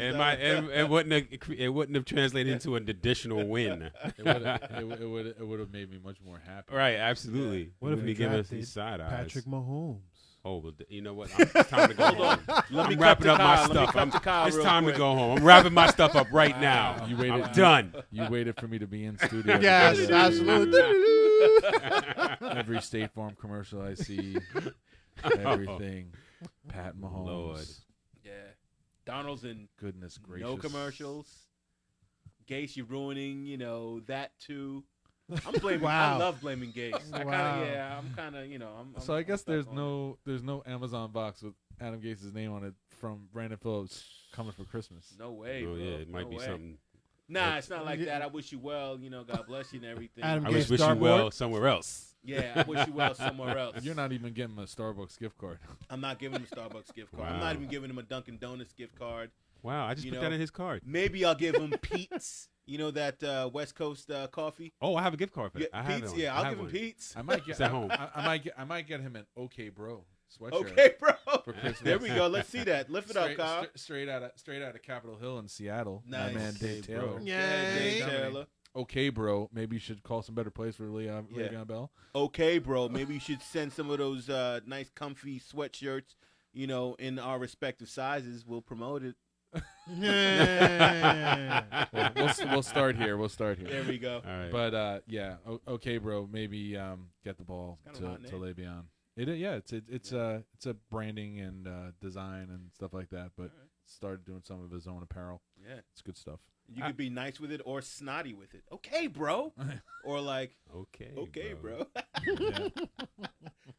Speaker 4: It wouldn't have translated into an additional win.
Speaker 2: It would have made me much more happy.
Speaker 4: Right, absolutely.
Speaker 3: What if
Speaker 4: Wouldn't
Speaker 3: we
Speaker 4: be giving us
Speaker 3: drafted
Speaker 4: these side eyes.
Speaker 3: Patrick Mahomes.
Speaker 4: Oh, well, you know what? It's time to go home.
Speaker 1: Let me
Speaker 4: I'm
Speaker 1: cut
Speaker 4: wrapping
Speaker 1: to
Speaker 4: up my
Speaker 1: Kyle. Let me
Speaker 4: stuff.
Speaker 1: cut to Kyle
Speaker 4: It's
Speaker 1: real
Speaker 4: time
Speaker 1: quick.
Speaker 4: to go home. I'm wrapping my stuff up right now.
Speaker 2: You waited.
Speaker 4: I'm done.
Speaker 2: You waited for me to be in studio.
Speaker 3: Yes,
Speaker 2: Every-
Speaker 3: absolutely.
Speaker 2: Every State Farm commercial I see, everything. Pat Mahomes.
Speaker 4: Lord.
Speaker 1: Yeah. Donald's in
Speaker 2: Goodness gracious.
Speaker 1: no commercials. Gase, you're ruining, that too. I'm blaming.
Speaker 3: Wow.
Speaker 1: I love blaming Gase.
Speaker 3: Wow.
Speaker 1: I'm kind of, I'm
Speaker 2: So I guess
Speaker 1: stuck
Speaker 2: there's
Speaker 1: on
Speaker 2: no Amazon box with Adam Gase's name on it from Brandon Phillips coming for Christmas.
Speaker 1: it. No way,
Speaker 4: Oh
Speaker 1: bro.
Speaker 4: yeah, it might
Speaker 1: No
Speaker 4: be
Speaker 1: way.
Speaker 4: something.
Speaker 1: Nah, it's not like that. I wish you well. God bless you and everything.
Speaker 3: Adam
Speaker 4: I
Speaker 3: Gase
Speaker 4: wish you
Speaker 3: dartboard?
Speaker 4: well somewhere else.
Speaker 1: Yeah, I wish you well somewhere else.
Speaker 2: You're not even getting him a Starbucks gift card.
Speaker 1: I'm not giving him a Starbucks gift card. I'm
Speaker 4: Wow.
Speaker 1: not even giving him a Dunkin' Donuts gift card.
Speaker 4: Wow, I just
Speaker 1: You
Speaker 4: put
Speaker 1: know,
Speaker 4: that in his card.
Speaker 1: Maybe I'll give him Pete's. That West Coast coffee.
Speaker 4: Oh, I have a gift card for
Speaker 1: Yeah,
Speaker 4: that. I have
Speaker 1: Pete's.
Speaker 4: one.
Speaker 1: Yeah,
Speaker 4: I
Speaker 1: I'll
Speaker 4: have
Speaker 1: give him
Speaker 4: one.
Speaker 1: Pete's.
Speaker 2: I might get
Speaker 4: It's at home.
Speaker 2: I might get him an OK Bro sweatshirt.
Speaker 1: Okay, bro.
Speaker 2: For Christmas.
Speaker 1: There we go. Let's see that. Lift it up, Kyle.
Speaker 2: Straight out of Capitol Hill in Seattle.
Speaker 1: Nice.
Speaker 2: My man Dave
Speaker 1: Okay,
Speaker 2: Taylor.
Speaker 1: bro.
Speaker 3: Yay.
Speaker 1: Dave Taylor.
Speaker 2: Okay, bro. Maybe you should call some better place for Le'Veon Bell.
Speaker 1: Okay, bro. Maybe you should send some of those nice, comfy sweatshirts. In our respective sizes. We'll promote it.
Speaker 2: We'll start here. We'll start here.
Speaker 1: There we go.
Speaker 4: All right.
Speaker 2: But yeah, okay, bro. Maybe get the ball
Speaker 1: It's kind of a hot
Speaker 2: to
Speaker 1: name.
Speaker 2: Le'Veon. It's a branding and design and stuff like that. But started doing some of his own apparel.
Speaker 1: Yeah.
Speaker 2: It's good stuff.
Speaker 1: You could be nice with it or snotty with it. Okay, bro. Or like, okay, bro.
Speaker 2: Yeah.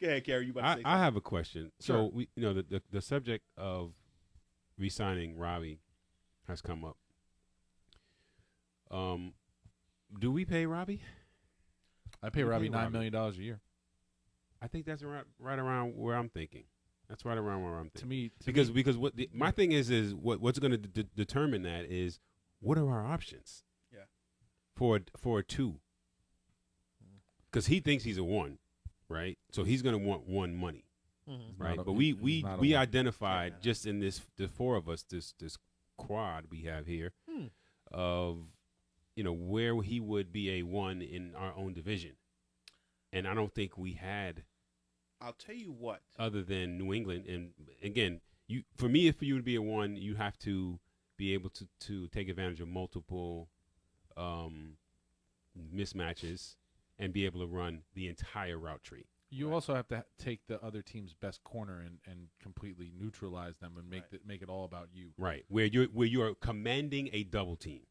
Speaker 1: Go ahead, Kerry. You about to say
Speaker 4: I have a question.
Speaker 2: Sure.
Speaker 4: So the subject of re-signing Robbie has come up. Do we pay Robbie?
Speaker 2: I pay
Speaker 4: Okay,
Speaker 2: Robbie $9
Speaker 4: Robbie.
Speaker 2: million a year.
Speaker 4: I think that's right around where I'm thinking. That's right around where I'm thinking.
Speaker 2: To me,
Speaker 4: Because what my thing is what's going to determine that is what are our options?
Speaker 1: Yeah.
Speaker 4: For a 2. Because he thinks he's a 1, right? So he's going to want 1 money, right?
Speaker 2: not a-
Speaker 4: But
Speaker 2: he's
Speaker 4: we
Speaker 2: not a
Speaker 4: we
Speaker 2: one.
Speaker 4: identified just in the 4 of us this quad we have here of where he would be a 1 in our own division, and I don't think we had.
Speaker 1: I'll tell you what.
Speaker 4: Other than New England, and again, for you to be a 1, you have to be able to take advantage of multiple mismatches and be able to run the entire route tree.
Speaker 2: you also have to take the other team's best corner and completely neutralize them and make it all about you.
Speaker 4: Right, where you are commanding a double team.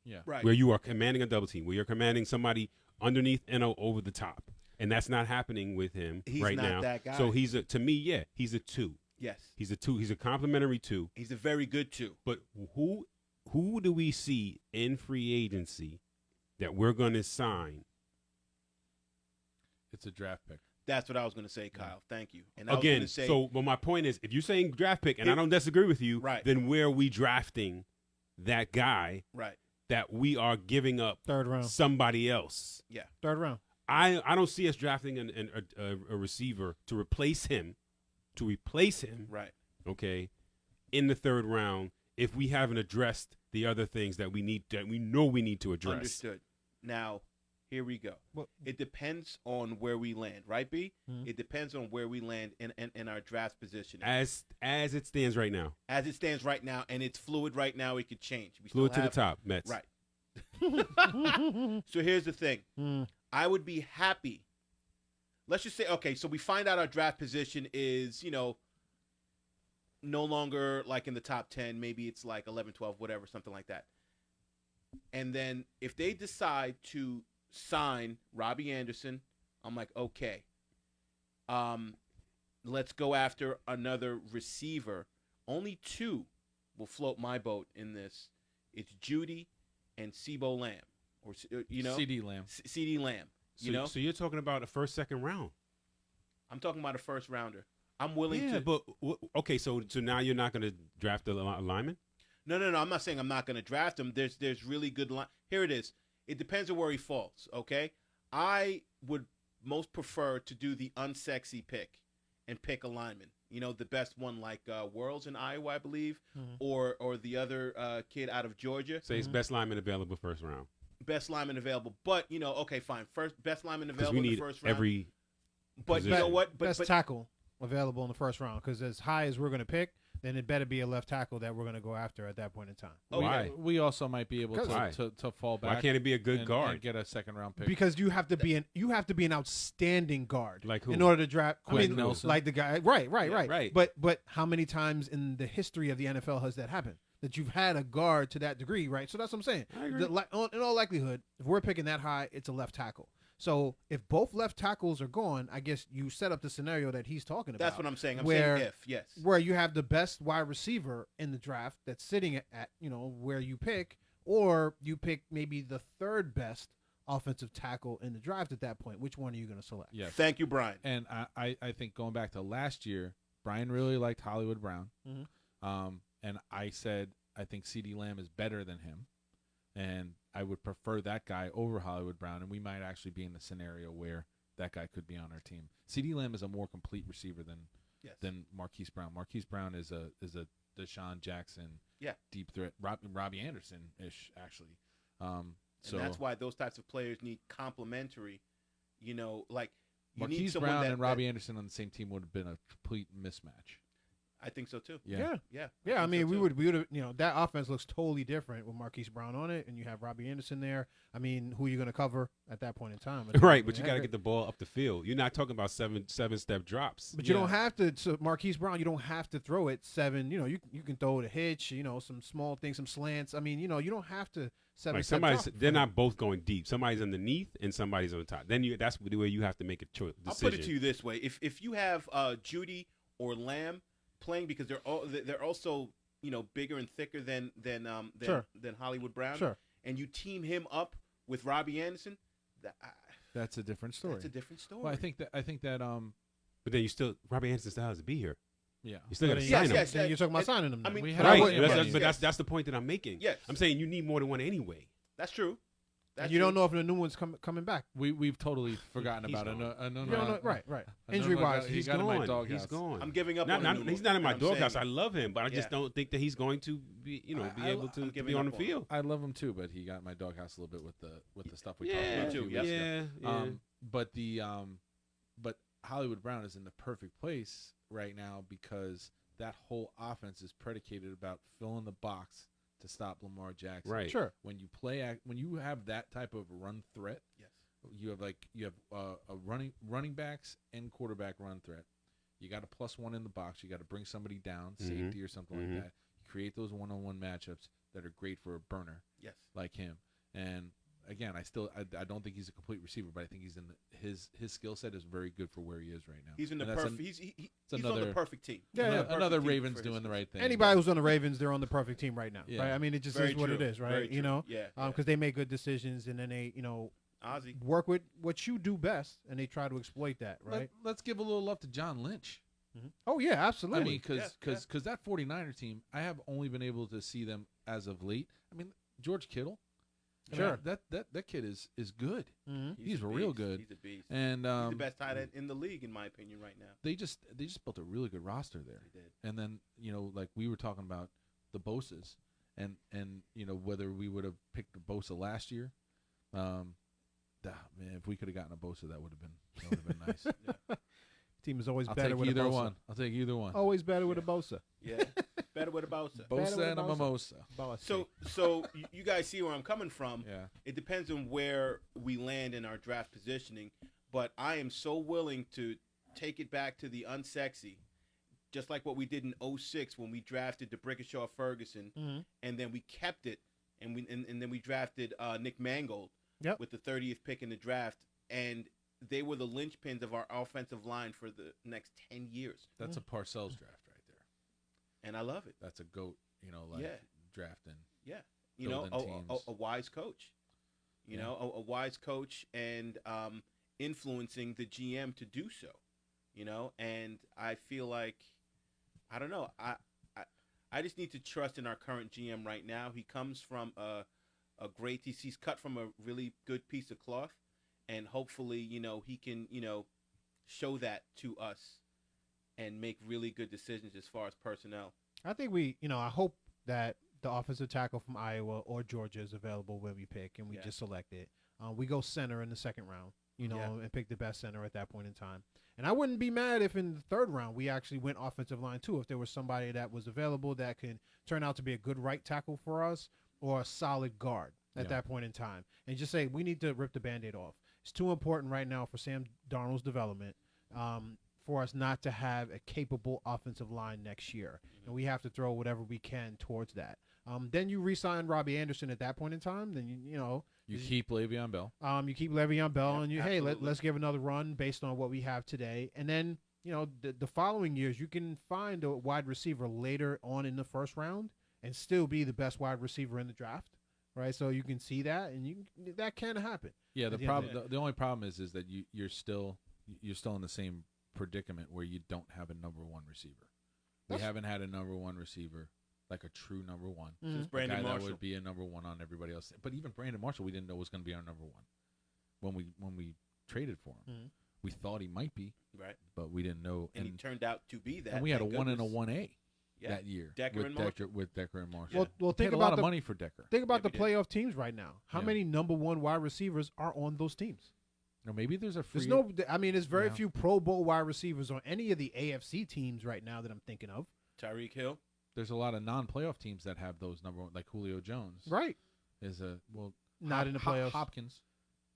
Speaker 2: Yeah.
Speaker 1: Right.
Speaker 4: Where you are commanding a double team, where you're commanding somebody underneath and over the top, and that's not happening with him
Speaker 1: He's
Speaker 4: right
Speaker 1: not
Speaker 4: now.
Speaker 1: that guy.
Speaker 4: So he's a 2.
Speaker 1: Yes.
Speaker 4: He's a 2. He's a complimentary 2.
Speaker 1: He's a very good 2.
Speaker 4: But who do we see in free agency that we're going to sign?
Speaker 2: It's a draft pick.
Speaker 1: That's what I was going to say, Kyle. Thank you. And I was
Speaker 4: Again,
Speaker 1: gonna say,
Speaker 4: but my point is, if you're saying draft pick, and I don't disagree with you,
Speaker 1: Right.
Speaker 4: then where are we drafting that guy
Speaker 1: right.
Speaker 4: that we are giving up
Speaker 3: Third round.
Speaker 4: somebody else?
Speaker 1: Yeah.
Speaker 3: Third round.
Speaker 4: I don't see us drafting a receiver to replace him,
Speaker 1: Right.
Speaker 4: okay, in the 3rd round if we haven't addressed the other things that we know we need to address.
Speaker 1: Understood. Now, here we go.
Speaker 3: Well-
Speaker 1: It depends on where we land, right, B?
Speaker 3: Mhm.
Speaker 1: It depends on where we land in our draft position.
Speaker 4: As it stands right now.
Speaker 1: As it stands right now, and it's fluid right now, it could change. We
Speaker 4: Fluid to
Speaker 1: still
Speaker 4: the
Speaker 1: have-
Speaker 4: top, Mets.
Speaker 1: Right. So here's the thing. I would be happy. Let's just say, okay, so we find out our draft position is, no longer like in the top 10. Maybe it's like 11, 12, whatever, something like that. And then if they decide to sign Robbie Anderson, I'm like, okay. Let's go after another receiver. Only 2 will float my boat in this. It's Judy and Sibo Lamb. Or,
Speaker 2: CD Lamb.
Speaker 1: CD Lamb.
Speaker 4: So you're talking about a 1st, 2nd round.
Speaker 1: I'm talking about a first rounder. I'm willing
Speaker 4: Yeah,
Speaker 1: to.
Speaker 4: but okay, so now you're not going to draft a lineman?
Speaker 1: No. I'm not saying I'm not going to draft him. There's really good line. Here it is. It depends on where he falls. Okay, I would most prefer to do the unsexy pick and pick a lineman. The best one like Worlds in Iowa, I believe, or the other kid out of Georgia.
Speaker 4: Say it's best lineman available 1st round.
Speaker 1: Best lineman available, but okay, fine. First best lineman
Speaker 4: Because
Speaker 1: available
Speaker 4: we
Speaker 1: in
Speaker 4: need
Speaker 1: the first round.
Speaker 4: every.
Speaker 1: But you know
Speaker 4: position.
Speaker 1: what?
Speaker 3: Best
Speaker 1: But
Speaker 3: tackle available in the first round, because as high as we're going to pick, then it better be a left tackle that we're going to go after at that point in time.
Speaker 1: Oh,
Speaker 4: Why?
Speaker 2: We also might be able
Speaker 4: Why?
Speaker 2: to fall back.
Speaker 4: Why can't it be a good
Speaker 2: and
Speaker 4: guard?
Speaker 2: get a 2nd round pick?
Speaker 3: Because you have to be an outstanding guard
Speaker 4: Like who?
Speaker 3: in order to draft.
Speaker 2: Quentin Nelson.
Speaker 3: like the guy. Right.
Speaker 4: right.
Speaker 3: But how many times in the history of the NFL has that happened? That you've had a guard to that degree, right? So that's what I'm saying.
Speaker 4: I agree.
Speaker 3: In all likelihood, if we're picking that high, it's a left tackle. So if both left tackles are gone, I guess you set up the scenario that he's talking about.
Speaker 1: that's what I'm saying. I'm
Speaker 3: where-
Speaker 1: saying if, yes.
Speaker 3: Where you have the best wide receiver in the draft that's sitting at where you pick, or you pick maybe the 3rd best offensive tackle in the draft at that point. Which one are you going to select?
Speaker 2: Yes.
Speaker 1: Thank you, Brian.
Speaker 2: And I think going back to last year, Brian really liked Hollywood Brown. And I said I think CD Lamb is better than him. And I would prefer that guy over Hollywood Brown, and we might actually be in a scenario where that guy could be on our team. CD Lamb is a more complete receiver than Marquise Brown. Marquise Brown is a Deshaun Jackson deep threat, Robbie Anderson ish actually. So
Speaker 1: And that's why those types of players need complementary. Like you need
Speaker 2: Marquise
Speaker 1: someone
Speaker 2: Brown
Speaker 1: that,
Speaker 2: and Robbie Anderson on the same team would have been a complete mismatch.
Speaker 1: I think so too.
Speaker 3: Yeah.
Speaker 1: Yeah.
Speaker 3: I
Speaker 1: think
Speaker 3: mean,
Speaker 1: so,
Speaker 3: we would have, that offense looks totally different with Marquise Brown on it, and you have Robbie Anderson there. I mean, who are you going to cover at that point in time?
Speaker 4: Right, but you got to get the ball up the field. You're not talking about seven-step drops.
Speaker 3: But you don't have to. So Marquise Brown, you don't have to throw it 7. You can throw it a hitch. Some small things, some slants. I mean, you don't have to 7.
Speaker 4: Like they're not both going deep. Somebody's underneath and somebody's on the top. Then that's the way you have to make a decision.
Speaker 1: I'll put it to you this way: if you have Judy or Lamb playing, because they're also bigger and thicker than Hollywood Brown,
Speaker 3: sure,
Speaker 1: and you team him up with Robbie Anderson,
Speaker 2: that's a different story.
Speaker 1: That's a different story.
Speaker 2: Well, I think that
Speaker 4: but then Robbie Anderson still has to be here.
Speaker 2: Yeah,
Speaker 4: you still got to sign him.
Speaker 1: Yes,
Speaker 3: then you're talking about signing him.
Speaker 1: I mean,
Speaker 4: right. But that's the point that I'm making.
Speaker 1: Yes,
Speaker 4: I'm saying you need more than one anyway.
Speaker 1: That's true.
Speaker 3: And you don't know if the new one's coming back.
Speaker 2: We've totally forgotten about it. No.
Speaker 3: Right. Injury wise,
Speaker 4: he's gone. He's gone.
Speaker 1: I'm giving up.
Speaker 4: He's not in my doghouse. I love him, but I just don't think that he's going to be able to be on the field.
Speaker 2: I love him too, but he got in my doghouse a little bit with the stuff we
Speaker 4: talked
Speaker 2: about.
Speaker 4: Yeah.
Speaker 2: But Hollywood Brown is in the perfect place right now because that whole offense is predicated about filling the box to stop Lamar Jackson.
Speaker 4: Right.
Speaker 3: Sure.
Speaker 2: When you have that type of run threat,
Speaker 1: yes,
Speaker 2: you have a running backs and quarterback run threat. You got a +1 in the box. You got to bring somebody down, safety or something like that. You create those one-on-one matchups that are great for a burner,
Speaker 1: yes,
Speaker 2: like him. And again, I don't think he's a complete receiver, but I think he's in his skill set is very good for where he is right now.
Speaker 1: He's in the perfect. He's on the perfect team.
Speaker 2: Another Ravens doing the right thing.
Speaker 3: Anybody who's on the Ravens, they're on the perfect team right now.
Speaker 2: Yeah.
Speaker 3: Right? I mean, it just
Speaker 1: Very
Speaker 3: is what
Speaker 1: true.
Speaker 3: it is, right?
Speaker 1: Very true. Yeah.
Speaker 3: Because they make good decisions, and then they
Speaker 1: Ozzie
Speaker 3: work with what you do best, and they try to exploit that, right?
Speaker 2: Let's give a little love to John Lynch.
Speaker 3: Mm-hmm. Oh yeah, absolutely.
Speaker 2: I mean, because that 49er team, I have only been able to see them as of late. I mean, George Kittle.
Speaker 3: Sure,
Speaker 2: that kid is good.
Speaker 3: Mm-hmm.
Speaker 2: He's real good.
Speaker 1: He's a beast.
Speaker 2: And
Speaker 1: he's the best tight end in the league, in my opinion, right now.
Speaker 2: They just built a really good roster there.
Speaker 1: They did.
Speaker 2: And then like we were talking about the Bosas, and whether we would have picked the Bosa last year, man, if we could have gotten a Bosa, that would have been nice.
Speaker 1: Yeah.
Speaker 3: Team is always
Speaker 2: I'll
Speaker 3: better
Speaker 2: take
Speaker 3: with
Speaker 2: either
Speaker 3: a Bosa.
Speaker 2: one. I'll take either one.
Speaker 3: Always better with a Bosa.
Speaker 1: Yeah, better with a Bosa.
Speaker 2: Bosa and a mimosa.
Speaker 1: So you guys see where I'm coming from.
Speaker 2: Yeah.
Speaker 1: It depends on where we land in our draft positioning, but I am so willing to take it back to the unsexy, just like what we did in 06 when we drafted DeBrickashaw Ferguson, and then we kept it, and then we drafted Nick Mangold with the 30th pick in the draft, and they were the linchpins of our offensive line for the next 10 years.
Speaker 2: That's a Parcells draft right there.
Speaker 1: And I love it.
Speaker 2: That's a GOAT, drafting.
Speaker 1: Yeah. A wise coach. A wise coach and influencing the GM to do so. And I feel like, I don't know, I just need to trust in our current GM right now. He comes from he's cut from a really good piece of cloth. And hopefully, he can, show that to us and make really good decisions as far as personnel.
Speaker 3: I think I hope that the offensive tackle from Iowa or Georgia is available when we pick, and we just select it. We go center in the second round, and pick the best center at that point in time. And I wouldn't be mad if in the third round we actually went offensive line too, if there was somebody that was available that could turn out to be a good right tackle for us or a solid guard at that point in time. And just say, we need to rip the Band-Aid off. It's too important right now for Sam Darnold's development for us not to have a capable offensive line next year. And we have to throw whatever we can towards that. Then you re-sign Robbie Anderson at that point in time. Then,
Speaker 2: you keep Le'Veon Bell.
Speaker 3: You keep Le'Veon Bell, and
Speaker 1: absolutely.
Speaker 3: let's give another run based on what we have today. And then, the following years, you can find a wide receiver later on in the first round and still be the best wide receiver in the draft. Right, so you can see that, and that can happen.
Speaker 2: Yeah, the only problem is that you're still in the same predicament where you don't have a number one receiver. We haven't had a number one receiver, like a true number one.
Speaker 1: Since Brandon Marshall.
Speaker 2: That would be a number one on everybody else. But even Brandon Marshall, we didn't know was going to be our number one when we traded for him. We thought he might be,
Speaker 1: right,
Speaker 2: but we didn't know.
Speaker 1: And he turned out to be that.
Speaker 2: And we had a 1 and a 1A. That year with Decker and Marshall.
Speaker 3: Well, think
Speaker 2: about a lot of money for Decker.
Speaker 3: Think about the playoff teams right now. How many number one wide receivers are on those teams?
Speaker 2: Or maybe there's a free.
Speaker 3: There's very few Pro Bowl wide receivers on any of the AFC teams right now that I'm thinking of.
Speaker 1: Tyreek Hill.
Speaker 2: There's a lot of non-playoff teams that have those number one, like Julio Jones.
Speaker 3: Right.
Speaker 2: Is a
Speaker 3: Not in the playoffs.
Speaker 2: Hopkins.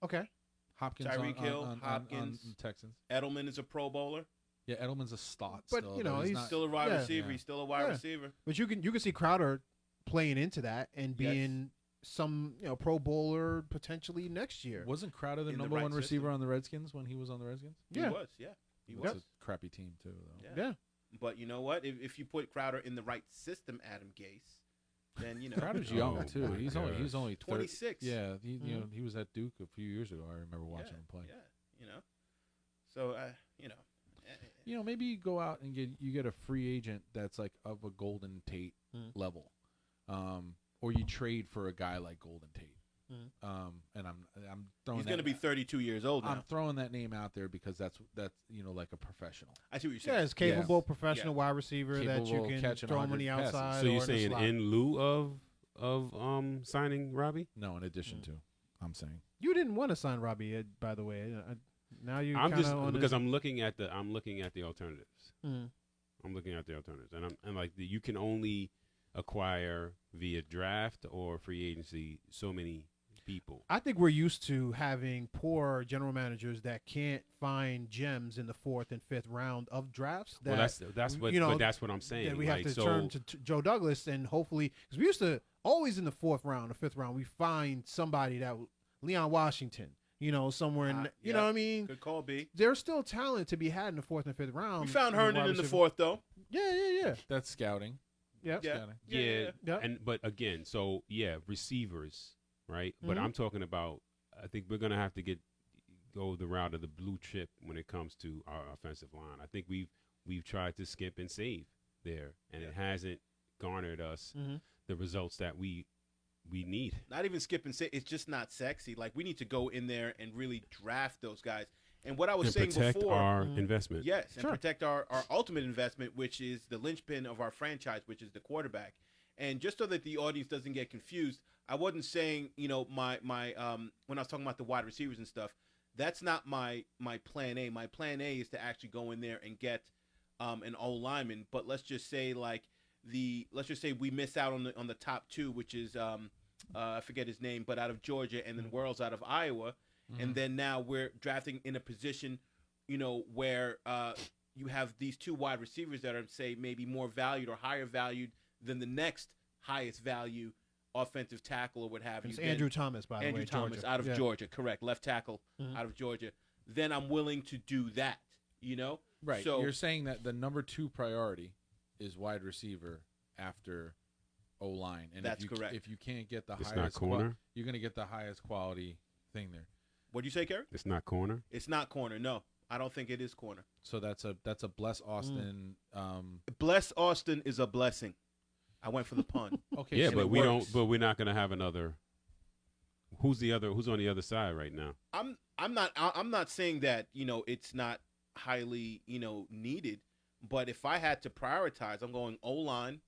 Speaker 3: Okay.
Speaker 2: Hopkins
Speaker 1: Tyreek Hill,
Speaker 2: on
Speaker 1: Hopkins.
Speaker 2: the Texans.
Speaker 1: Edelman is a Pro Bowler.
Speaker 2: Yeah, Edelman's a slot.
Speaker 3: But,
Speaker 2: still,
Speaker 3: you know,
Speaker 2: he's
Speaker 3: he's
Speaker 2: not,
Speaker 1: Still a wide
Speaker 3: Yeah.
Speaker 1: receiver.
Speaker 2: Yeah.
Speaker 1: He's still a wide
Speaker 3: Yeah.
Speaker 1: receiver.
Speaker 3: But you can see Crowder playing into that and
Speaker 1: Yes.
Speaker 3: being some Pro Bowler potentially next year.
Speaker 2: Wasn't Crowder the
Speaker 1: In the
Speaker 2: number
Speaker 1: right
Speaker 2: one receiver
Speaker 1: system.
Speaker 2: on the Redskins when he was on the Redskins?
Speaker 1: He
Speaker 3: Yeah.
Speaker 1: was. Yeah. He
Speaker 2: That's
Speaker 1: was.
Speaker 2: a crappy team too, though.
Speaker 1: Yeah.
Speaker 3: Yeah.
Speaker 1: But you know what? If you put Crowder in the right system, Adam Gase, then you know
Speaker 2: Crowder's
Speaker 4: Oh,
Speaker 2: young too.
Speaker 4: my
Speaker 2: He's only
Speaker 1: 26.
Speaker 2: Yeah, you know, he was at Duke a few years ago. I remember watching him play.
Speaker 1: Yeah. You know. So you know.
Speaker 2: You know, maybe you go out and get a free agent that's like of a Golden Tate level, or you trade for a guy like Golden Tate. And I'm throwing.
Speaker 1: He's going to be 32 years old now.
Speaker 2: I'm throwing that name out there because that's like a professional.
Speaker 1: I see what you're saying.
Speaker 3: Yeah, it's capable
Speaker 2: Yes.
Speaker 3: professional
Speaker 1: Yeah.
Speaker 3: wide receiver that you
Speaker 2: Capable
Speaker 3: can
Speaker 2: catching
Speaker 3: throw him on the
Speaker 2: 100 passes.
Speaker 3: outside.
Speaker 4: So
Speaker 3: or
Speaker 4: you're
Speaker 3: in the
Speaker 4: saying
Speaker 3: slot.
Speaker 4: in lieu of signing Robbie?
Speaker 2: No, in addition to, I'm saying.
Speaker 3: You didn't want to sign Robbie, by the way. Now you
Speaker 4: I'm
Speaker 3: kinda
Speaker 4: just
Speaker 3: on
Speaker 4: because
Speaker 3: his,
Speaker 4: I'm looking at the alternatives.
Speaker 3: Mm.
Speaker 4: I'm looking at the alternatives, and like you can only acquire via draft or free agency so many people.
Speaker 3: I think we're used to having poor general managers that can't find gems in the 4th and 5th round of drafts. That,
Speaker 4: Well, that's what
Speaker 3: you know,
Speaker 4: but that's what I'm saying.
Speaker 3: that we have
Speaker 4: like,
Speaker 3: to
Speaker 4: so,
Speaker 3: turn to Joe Douglas and hopefully, because we used to always in the 4th round or 5th round, we find somebody that Leon Washington, somewhere in, you know what I mean?
Speaker 1: Good call, B.
Speaker 3: There's still talent to be had in the 4th and 5th round.
Speaker 1: We found
Speaker 3: wide
Speaker 1: Herndon in the
Speaker 3: receiver.
Speaker 1: 4th, though.
Speaker 3: Yeah.
Speaker 2: That's scouting.
Speaker 3: Yep.
Speaker 1: Yeah.
Speaker 2: Scouting.
Speaker 4: yeah,
Speaker 3: Yeah.
Speaker 4: but again, so yeah, receivers, right? But
Speaker 3: Mhm.
Speaker 4: I'm talking about. I think we're gonna have to go the route of the blue chip when it comes to our offensive line. I think we've tried to skip and save there, and it hasn't garnered us the results that we need.
Speaker 1: Not even skip and say. It's just not sexy. Like, we need to go in there and really draft those guys. And what I was
Speaker 4: And
Speaker 1: saying
Speaker 4: protect
Speaker 1: before.
Speaker 4: our investment.
Speaker 1: Yes, and
Speaker 3: Sure.
Speaker 1: protect our ultimate investment, which is the linchpin of our franchise, which is the quarterback. And just so that the audience doesn't get confused, I wasn't saying, my when I was talking about the wide receivers and stuff, that's not my plan A. My plan A is to actually go in there and get an O lineman. But let's just say we miss out on the top two, which is I forget his name, but out of Georgia, and then Worrell's out of Iowa. And then now we're drafting in a position, where you have these two wide receivers that are, say, maybe more valued or higher valued than the next highest value offensive tackle or what have you.
Speaker 3: It's Andrew Thomas, by the way.
Speaker 1: Andrew Thomas
Speaker 3: Georgia.
Speaker 1: out of
Speaker 3: Yeah.
Speaker 1: Georgia, correct. Left tackle out of Georgia. Then I'm willing to do that,
Speaker 2: Right.
Speaker 1: So
Speaker 2: You're saying that the number 2 priority is wide receiver after O-line. And
Speaker 1: That's
Speaker 2: if you,
Speaker 1: correct.
Speaker 2: If you can't get the
Speaker 4: It's
Speaker 2: highest
Speaker 4: not corner?
Speaker 2: you're going to get the highest quality thing there.
Speaker 1: what'd you say, Kerry?
Speaker 4: It's not corner.
Speaker 1: It's not corner. No, I don't think it is corner.
Speaker 2: So that's a Bless Austin.
Speaker 1: Bless Austin is a blessing. I went for the pun.
Speaker 2: Okay.
Speaker 4: Yeah,
Speaker 2: so
Speaker 4: but
Speaker 2: it
Speaker 4: we
Speaker 2: works.
Speaker 4: don't. But we're not going to have another. Who's on the other side right now?
Speaker 1: I'm not saying that it's not highly needed, but if I had to prioritize, I'm going O-line,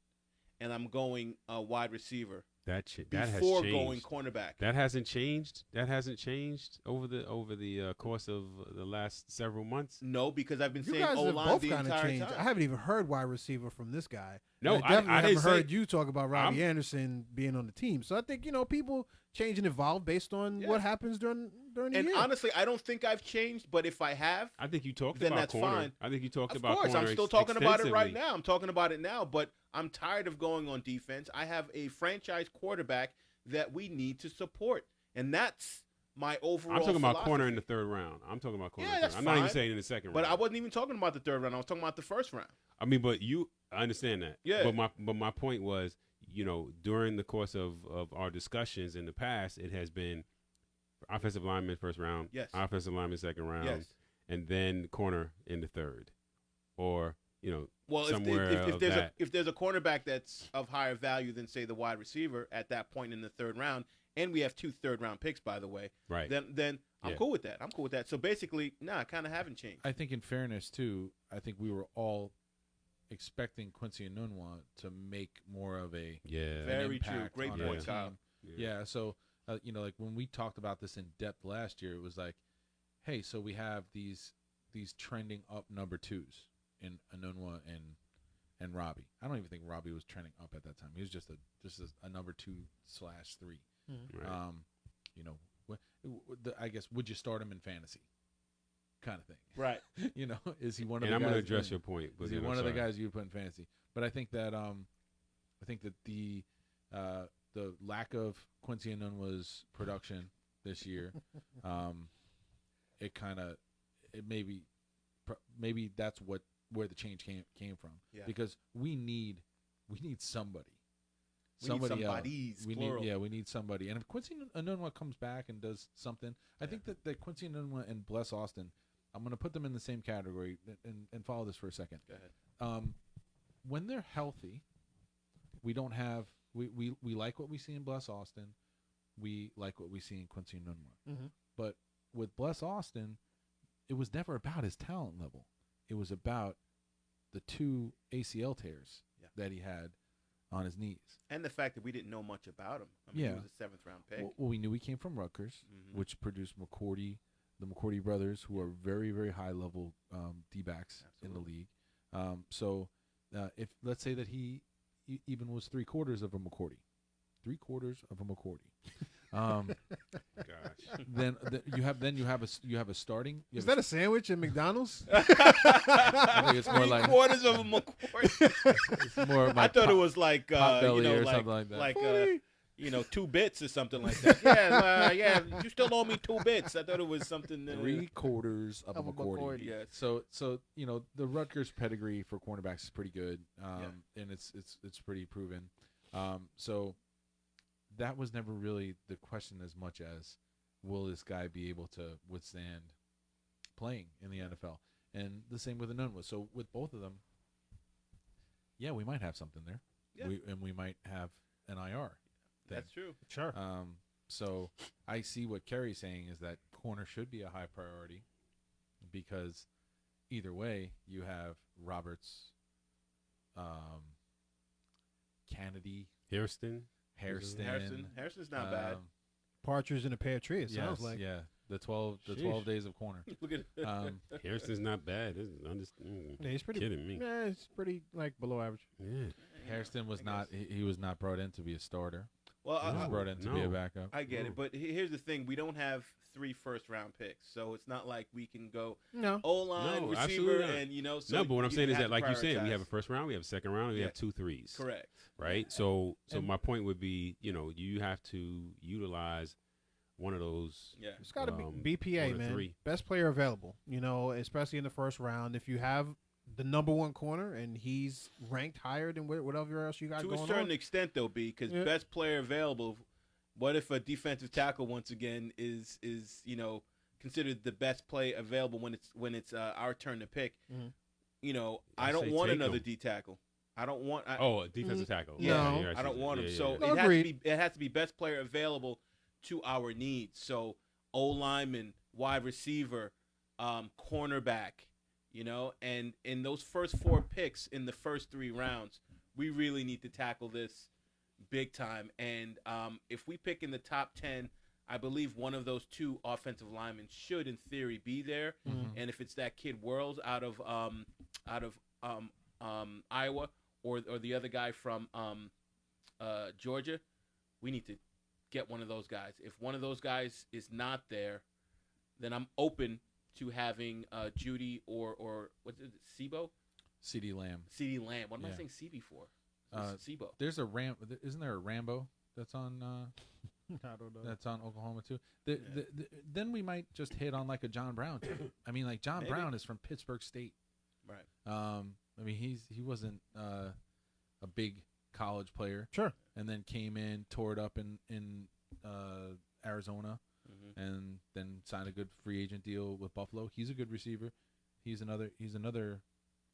Speaker 1: and I'm going wide receiver
Speaker 4: That has
Speaker 1: before
Speaker 4: changed.
Speaker 1: going cornerback.
Speaker 4: That hasn't changed. That hasn't changed over the course of the last several months.
Speaker 1: No, because I've been
Speaker 3: You
Speaker 1: saying
Speaker 3: guys have
Speaker 1: O-line
Speaker 3: both
Speaker 1: the
Speaker 3: kind of
Speaker 1: entire
Speaker 3: changed.
Speaker 1: time.
Speaker 3: I haven't even heard wide receiver from this guy.
Speaker 4: No,
Speaker 3: And I definitely
Speaker 4: I didn't
Speaker 3: haven't heard
Speaker 4: say-
Speaker 3: you talk about Robbie Anderson being on the team. So I think people change and evolve based on what happens during the
Speaker 1: And
Speaker 3: year.
Speaker 1: honestly, I don't think I've changed, but if I have,
Speaker 4: I think you talked
Speaker 1: then
Speaker 4: about
Speaker 1: that's
Speaker 4: corner.
Speaker 1: fine.
Speaker 4: I think you talked
Speaker 1: of
Speaker 4: about
Speaker 1: course,
Speaker 4: corner.
Speaker 1: I'm still talking about it right
Speaker 4: extensively.
Speaker 1: now. I'm talking about it now, but I'm tired of going on defense. I have a franchise quarterback that we need to support, and that's my overall
Speaker 4: I'm talking about
Speaker 1: philosophy.
Speaker 4: corner in the third round. I'm talking about corner.
Speaker 1: Yeah,
Speaker 4: in the
Speaker 1: that's
Speaker 4: third. I'm not even
Speaker 1: fine.
Speaker 4: saying in the second
Speaker 1: But
Speaker 4: round.
Speaker 1: I wasn't even talking about the third round. I was talking about the first round.
Speaker 4: I mean, I understand that.
Speaker 1: Yeah.
Speaker 4: But my point was, during the course of our discussions in the past, it has been offensive lineman first round,
Speaker 1: Yes.
Speaker 4: offensive lineman second round,
Speaker 1: Yes.
Speaker 4: and then corner in the third, or
Speaker 1: Well,
Speaker 4: somewhere
Speaker 1: if
Speaker 4: of
Speaker 1: there's
Speaker 4: that.
Speaker 1: if there's a cornerback that's of higher value than, say, the wide receiver at that point in the third round, and we have 2 third-round picks, by the way,
Speaker 4: Right.
Speaker 1: Then I'm
Speaker 4: Yeah.
Speaker 1: cool with that. I'm cool with that. So basically, I kind of haven't changed.
Speaker 2: I think in fairness too, I think we were all expecting Quincy Enunwa to make more of a
Speaker 4: yeah,
Speaker 2: an
Speaker 1: Very true.
Speaker 2: impact
Speaker 1: Great
Speaker 2: on
Speaker 1: point,
Speaker 2: our
Speaker 1: Kyle.
Speaker 2: team. Yeah. So like when we talked about this in depth last year, it was like, hey, so we have these trending up number 2s in Enunwa and Robbie. I don't even think Robbie was trending up at that time. He was just a number 2/3.
Speaker 4: Right.
Speaker 2: You know, I guess would you start him in fantasy? Kind of thing.
Speaker 1: Right.
Speaker 2: You know, is he one of
Speaker 4: And
Speaker 2: the
Speaker 4: I'm
Speaker 2: guys?
Speaker 4: going to address your point. But
Speaker 2: Is he one of the guys you put in fantasy? But I think that the lack of Quincy Enunwa's production this year, maybe that's where the change came from.
Speaker 1: Yeah.
Speaker 2: Because we need somebody.
Speaker 1: We need
Speaker 2: Somebody else.
Speaker 1: somebodies,
Speaker 2: We
Speaker 1: plural.
Speaker 2: need somebody. And if Quincy Enunwa comes back and does something, I think that Quincy Enunwa and Bless Austin, I'm going to put them in the same category and follow this for a second.
Speaker 1: Go ahead.
Speaker 2: When they're healthy, we don't have we like what we see in Bless Austin. We like what we see in Quincy Enunwa.
Speaker 3: Mm-hmm.
Speaker 2: But with Bless Austin, it was never about his talent level. It was about the 2 ACL tears that he had on his knees.
Speaker 1: And the fact that we didn't know much about him. I mean, he was a 7th-round pick.
Speaker 2: Well, we knew he came from Rutgers, which produced the McCourty brothers, who are very, very high-level D-backs in the league. So if let's say that he even was 3/4 of a McCourty. 3/4 of a McCourty.
Speaker 4: Gosh.
Speaker 2: Then you have a starting.
Speaker 3: Is that a sandwich at McDonald's?
Speaker 2: I think it's more like
Speaker 1: 3/4 of a McCoy.
Speaker 2: it's more.
Speaker 1: I thought it was like
Speaker 2: Potbelly or something like that.
Speaker 1: Like 2 bits or something like that. Yeah, you still owe me 2 bits. I thought it was something.
Speaker 2: 3/4 of a McCourty.
Speaker 1: Yes.
Speaker 2: So the Rutgers pedigree for cornerbacks is pretty good, and it's pretty proven. So that was never really the question as much as will this guy be able to withstand playing in the NFL, and the same with Enunwa. So with both of them, we might have something there.
Speaker 1: Yeah.
Speaker 2: We might have an IR.
Speaker 1: That's true.
Speaker 3: Sure.
Speaker 2: So I see what Kerry's saying is that corner should be a high priority because either way you have Roberts, Kennedy,
Speaker 4: Hairston.
Speaker 1: Harrison's not bad.
Speaker 3: Partridge in a pear tree. It sounds like.
Speaker 2: Yeah. The 12 days of corner.
Speaker 1: Look at
Speaker 4: Hairston's not bad.
Speaker 3: Yeah, he's pretty.
Speaker 4: Kidding me.
Speaker 3: Yeah, it's pretty below average.
Speaker 4: Yeah.
Speaker 2: Hairston was not. He was not brought in to be a starter.
Speaker 1: Well,
Speaker 2: He was brought in to be a backup.
Speaker 1: I get it, but here's the thing: we don't have 3 first-round picks, so it's not like we can go O-line, receiver,
Speaker 4: absolutely not.
Speaker 1: and So
Speaker 4: No, but what I'm saying is
Speaker 1: have
Speaker 4: that,
Speaker 1: to
Speaker 4: like you said, we
Speaker 1: prioritize.
Speaker 4: have a first round, we have a second round, we have 2 threes.
Speaker 1: Correct.
Speaker 4: Right. So my point would be, you have to utilize one of those.
Speaker 1: Yeah.
Speaker 3: It's got to be
Speaker 4: one
Speaker 3: BPA,
Speaker 4: or
Speaker 3: man.
Speaker 4: 3.
Speaker 3: Best player available. Especially in the first round. If you have the number 1 corner and he's ranked higher than whatever else you got
Speaker 1: To
Speaker 3: going
Speaker 1: a
Speaker 3: on.
Speaker 1: certain extent, though, because best player available. What if a defensive tackle once again is considered the best play available when it's our turn to pick?
Speaker 3: Mm-hmm.
Speaker 1: I don't
Speaker 4: say
Speaker 1: want
Speaker 4: take
Speaker 1: another
Speaker 4: him.
Speaker 1: D tackle. I don't want.
Speaker 4: A defensive tackle.
Speaker 3: No.
Speaker 1: I don't want him. So
Speaker 3: No, agreed.
Speaker 1: it has to be best player available to our needs. So O lineman, wide receiver, cornerback, and in those first 4 picks in the first 3 rounds, we really need to tackle this big time. And if we pick in the top 10, I believe one of those 2 offensive linemen should, in theory, be there.
Speaker 3: Mm-hmm.
Speaker 1: And if it's that kid Worlds out of Iowa or the other guy from Georgia, we need to get one of those guys. If one of those guys is not there, then I'm open to having Judy or what's it, Sebo?
Speaker 2: CeeDee Lamb.
Speaker 1: CeeDee Lamb. What am I
Speaker 2: Yeah.
Speaker 1: saying CB for? Sebo.
Speaker 2: There's a Isn't there a Rambo that's on?
Speaker 3: I don't know.
Speaker 2: That's on Oklahoma too. Then we might just hit on like a John Brown too. I mean, like John
Speaker 1: Maybe.
Speaker 2: Brown is from Pittsburgh State.
Speaker 1: Right.
Speaker 2: I mean, he wasn't a big college player.
Speaker 3: Sure.
Speaker 2: And then came in, tore it up in Arizona, and then signed a good free agent deal with Buffalo. He's a good receiver. He's another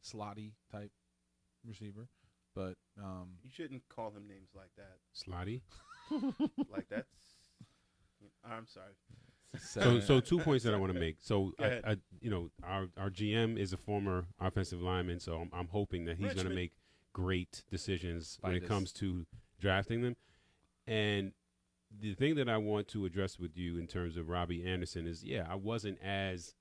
Speaker 2: slotty type receiver. But
Speaker 1: You shouldn't call him names like that.
Speaker 4: Slotty.
Speaker 1: Like that's. I'm sorry.
Speaker 4: So 2 points that I want to make. So
Speaker 1: Go ahead.
Speaker 4: our GM is a former offensive lineman, so I'm hoping that he's going to
Speaker 1: Richmond.
Speaker 4: make great decisions when it
Speaker 2: Vitus.
Speaker 4: comes to drafting them. And the thing that I want to address with you in terms of Robbie Anderson is, I wasn't as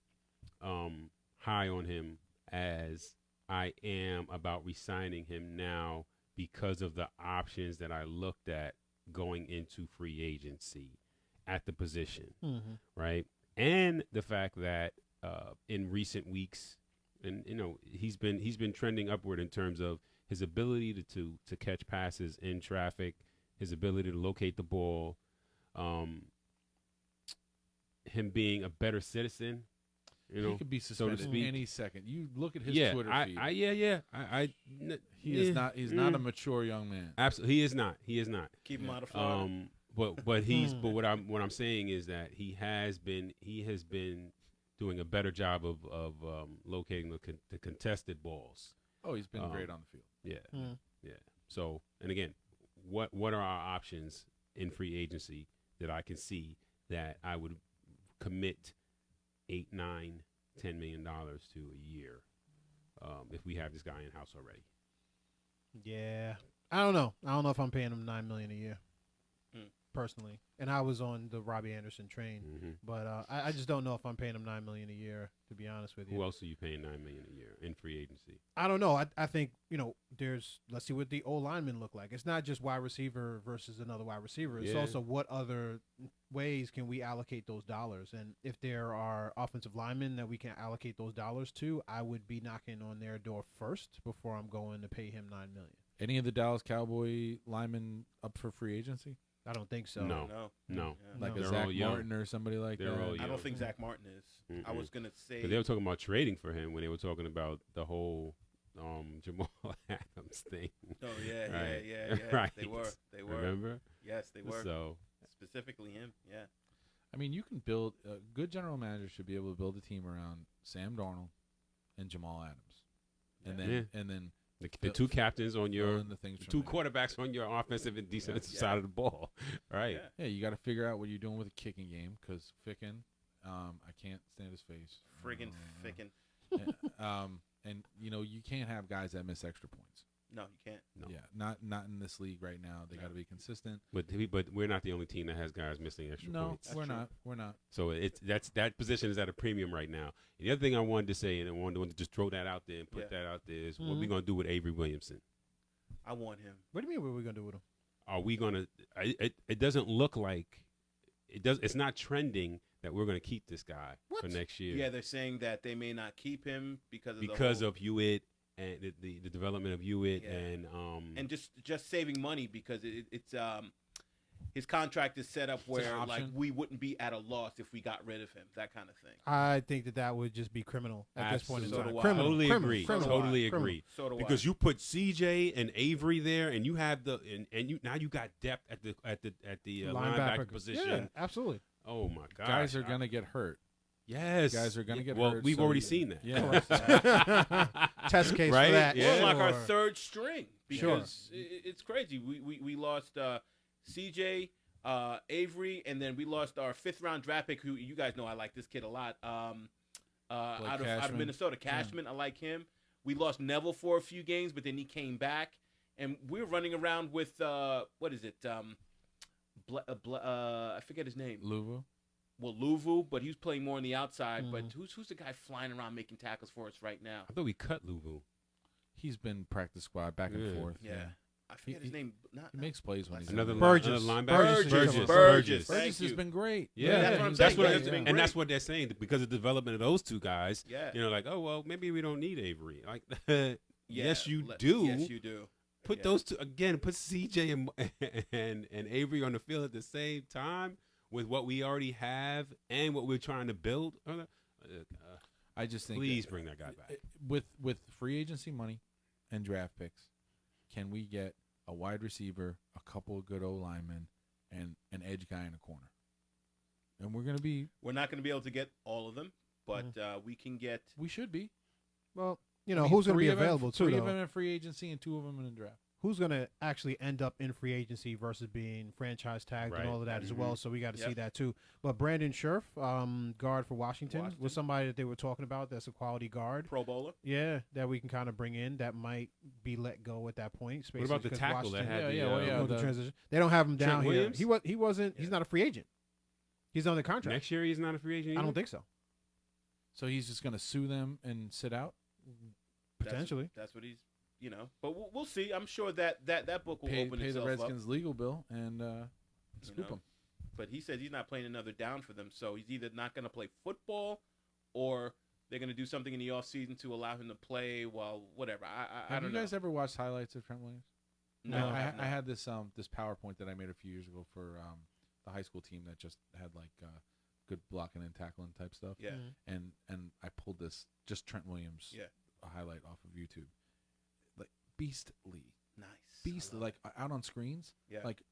Speaker 4: high on him as I am about re-signing him now because of the options that I looked at going into free agency at the position, right? And the fact that in recent weeks, and he's been trending upward in terms of his ability to catch passes in traffic, his ability to locate the ball, him being a better citizen.
Speaker 2: He could be suspended
Speaker 4: so to speak.
Speaker 2: any second. You look at his Twitter feed. He's not a mature young man.
Speaker 4: Absolutely, he is not. He is not.
Speaker 1: Keep him out of Florida.
Speaker 4: But what I'm saying is that he has been doing a better job of locating the contested balls.
Speaker 2: Oh, he's been great on the field.
Speaker 4: Yeah. So, and again, what are our options in free agency that I can see that I would commit $8, $9, $10 million to a year if we have this guy in house already?
Speaker 3: Yeah, I don't know. I don't know if I'm paying him $9 million a year, personally. And I was on the Robbie Anderson train, but I just don't know if I'm paying him $9 million a year. To be honest with you,
Speaker 4: who else are you paying $9 million a year in free agency?
Speaker 3: I don't know. I think let's see what the O linemen look like. It's not just wide receiver versus another wide receiver. It's also what other ways can we allocate those dollars. And if there are offensive linemen that we can allocate those dollars to, I would be knocking on their door first before I'm going to pay him $9 million.
Speaker 2: Any of the Dallas Cowboy linemen up for free agency?
Speaker 3: I don't think so.
Speaker 4: No.
Speaker 2: Like
Speaker 4: They're
Speaker 2: a Zach
Speaker 4: all young.
Speaker 2: Martin or somebody like
Speaker 4: They're
Speaker 2: that.
Speaker 4: all
Speaker 1: I
Speaker 4: young.
Speaker 1: don't think Zach Martin is. I was gonna say
Speaker 4: Because they were talking about trading for him when they were talking about the whole Jamal Adams thing.
Speaker 1: Oh yeah,
Speaker 4: Right.
Speaker 1: yeah.
Speaker 4: Right.
Speaker 1: They were.
Speaker 4: Remember?
Speaker 1: Yes, they were.
Speaker 4: So
Speaker 1: Specifically him. Yeah.
Speaker 2: I mean, you can build a good general manager should be able to build a team around Sam Darnold and Jamal Adams, and then
Speaker 4: the two captains on your
Speaker 2: the things
Speaker 4: two
Speaker 2: from there.
Speaker 4: quarterbacks on your offensive and defensive side of the ball, right?
Speaker 1: Yeah.
Speaker 2: Yeah, you got to figure out what you're doing with the kicking game because Ficken, I can't stand his face.
Speaker 1: Friggin' Ficken.
Speaker 2: And you can't have guys that miss extra points.
Speaker 1: No, you can't.
Speaker 4: No.
Speaker 2: Yeah, not in this league right now. They got to be consistent.
Speaker 4: But we're not the only team that has guys missing extra points.
Speaker 2: No, we're not.
Speaker 4: So that position is at a premium right now. And the other thing I wanted to say, and I wanted to just throw that out there and put that out there, is what we're gonna do with Avery Williamson.
Speaker 1: I want him.
Speaker 3: What do you mean? What are we gonna do with him?
Speaker 4: Are we gonna? It doesn't look like it does. It's not trending that we're gonna keep this guy for next year.
Speaker 1: Yeah, they're saying that they may not keep him because
Speaker 4: of Hewitt and the development of Hewitt and
Speaker 1: just saving money because it's his contract is set up where like we wouldn't be at a loss if we got rid of him, that kind of thing.
Speaker 3: I think that would just be criminal at this point in time.
Speaker 4: Totally agree. Totally agree.
Speaker 1: So do
Speaker 4: because you put CJ and Avery there, and you have now you got depth at the linebacker position.
Speaker 3: Yeah, absolutely.
Speaker 4: Oh my God,
Speaker 2: guys are gonna get hurt.
Speaker 4: Yes,
Speaker 2: guys are gonna get hurt.
Speaker 4: Well, we've already seen that.
Speaker 2: Yeah,
Speaker 3: test case
Speaker 4: right?
Speaker 3: for that.
Speaker 4: Yeah.
Speaker 1: We're like our third string because it's crazy. We lost CJ, Avery, and then we lost our 5th round draft pick. Who you guys know I like this kid a lot. Out of Minnesota, Cashman. I like him. We lost Neville for a few games, but then he came back, and we're running around with what is it? I forget his name.
Speaker 2: Louvu.
Speaker 1: Well, Louvu, but he was playing more on the outside. But who's the guy flying around making tackles for us right now?
Speaker 4: I thought we cut Louvu.
Speaker 2: He's been practice squad back and forth.
Speaker 1: Yeah. I forget his name.
Speaker 2: He makes plays when he's
Speaker 4: another
Speaker 3: Burgess.
Speaker 4: linebacker.
Speaker 1: Burgess.
Speaker 2: Burgess has been great.
Speaker 4: Yeah,
Speaker 1: that's what I'm saying.
Speaker 4: And that's what they're saying because of the development of those two guys.
Speaker 1: Yeah.
Speaker 4: Like, oh well, maybe we don't need Avery. Like, yes, you
Speaker 1: Yes,
Speaker 4: do.
Speaker 1: you do.
Speaker 4: Put those two again. Put CJ and Avery on the field at the same time with what we already have and what we're trying to build.
Speaker 2: I just think
Speaker 4: please bring that guy back
Speaker 2: with free agency money and draft picks. Can we get a wide receiver, a couple of good O linemen, and an edge guy in a corner? And we're
Speaker 1: not going to be able to get all of them, but we can get.
Speaker 2: We should be.
Speaker 3: Well, who's going to be available too?
Speaker 2: 3 of them in free agency and 2 of them in the draft.
Speaker 3: Who's going to actually end up in free agency versus being franchise tagged and all of that as well? So we got to see that too. But Brandon Scherf, guard for Washington, was somebody that they were talking about. That's a quality guard,
Speaker 1: Pro Bowler.
Speaker 3: Yeah, that we can kind of bring in. That might be let go at that point.
Speaker 4: What about the tackle that had
Speaker 3: the transition? They don't have him down here.
Speaker 4: Williams?
Speaker 3: He wasn't. He's not a free agent. He's on the contract.
Speaker 4: Next year, he's not a free agent either?
Speaker 3: I don't think so.
Speaker 2: So he's just going to sue them and sit out?
Speaker 3: Potentially.
Speaker 1: That's what he's, But we'll see. I'm sure that book will open
Speaker 2: pay the
Speaker 1: itself
Speaker 2: Redskins
Speaker 1: up.
Speaker 2: legal bill and scoop them.
Speaker 1: But he says he's not playing another down for them, so he's either not going to play football or they're going to do something in the offseason to allow him to play while whatever. I don't know.
Speaker 2: Have you guys ever watched highlights of Trent Williams?
Speaker 1: No,
Speaker 2: I had this PowerPoint that I made a few years ago for the high school team that just had like good blocking and tackling type stuff.
Speaker 1: Yeah.
Speaker 2: And I pulled this just Trent Williams a highlight off of YouTube. Like beastly.
Speaker 1: Nice.
Speaker 2: Beastly, like out on screens.
Speaker 1: Yeah.
Speaker 2: Like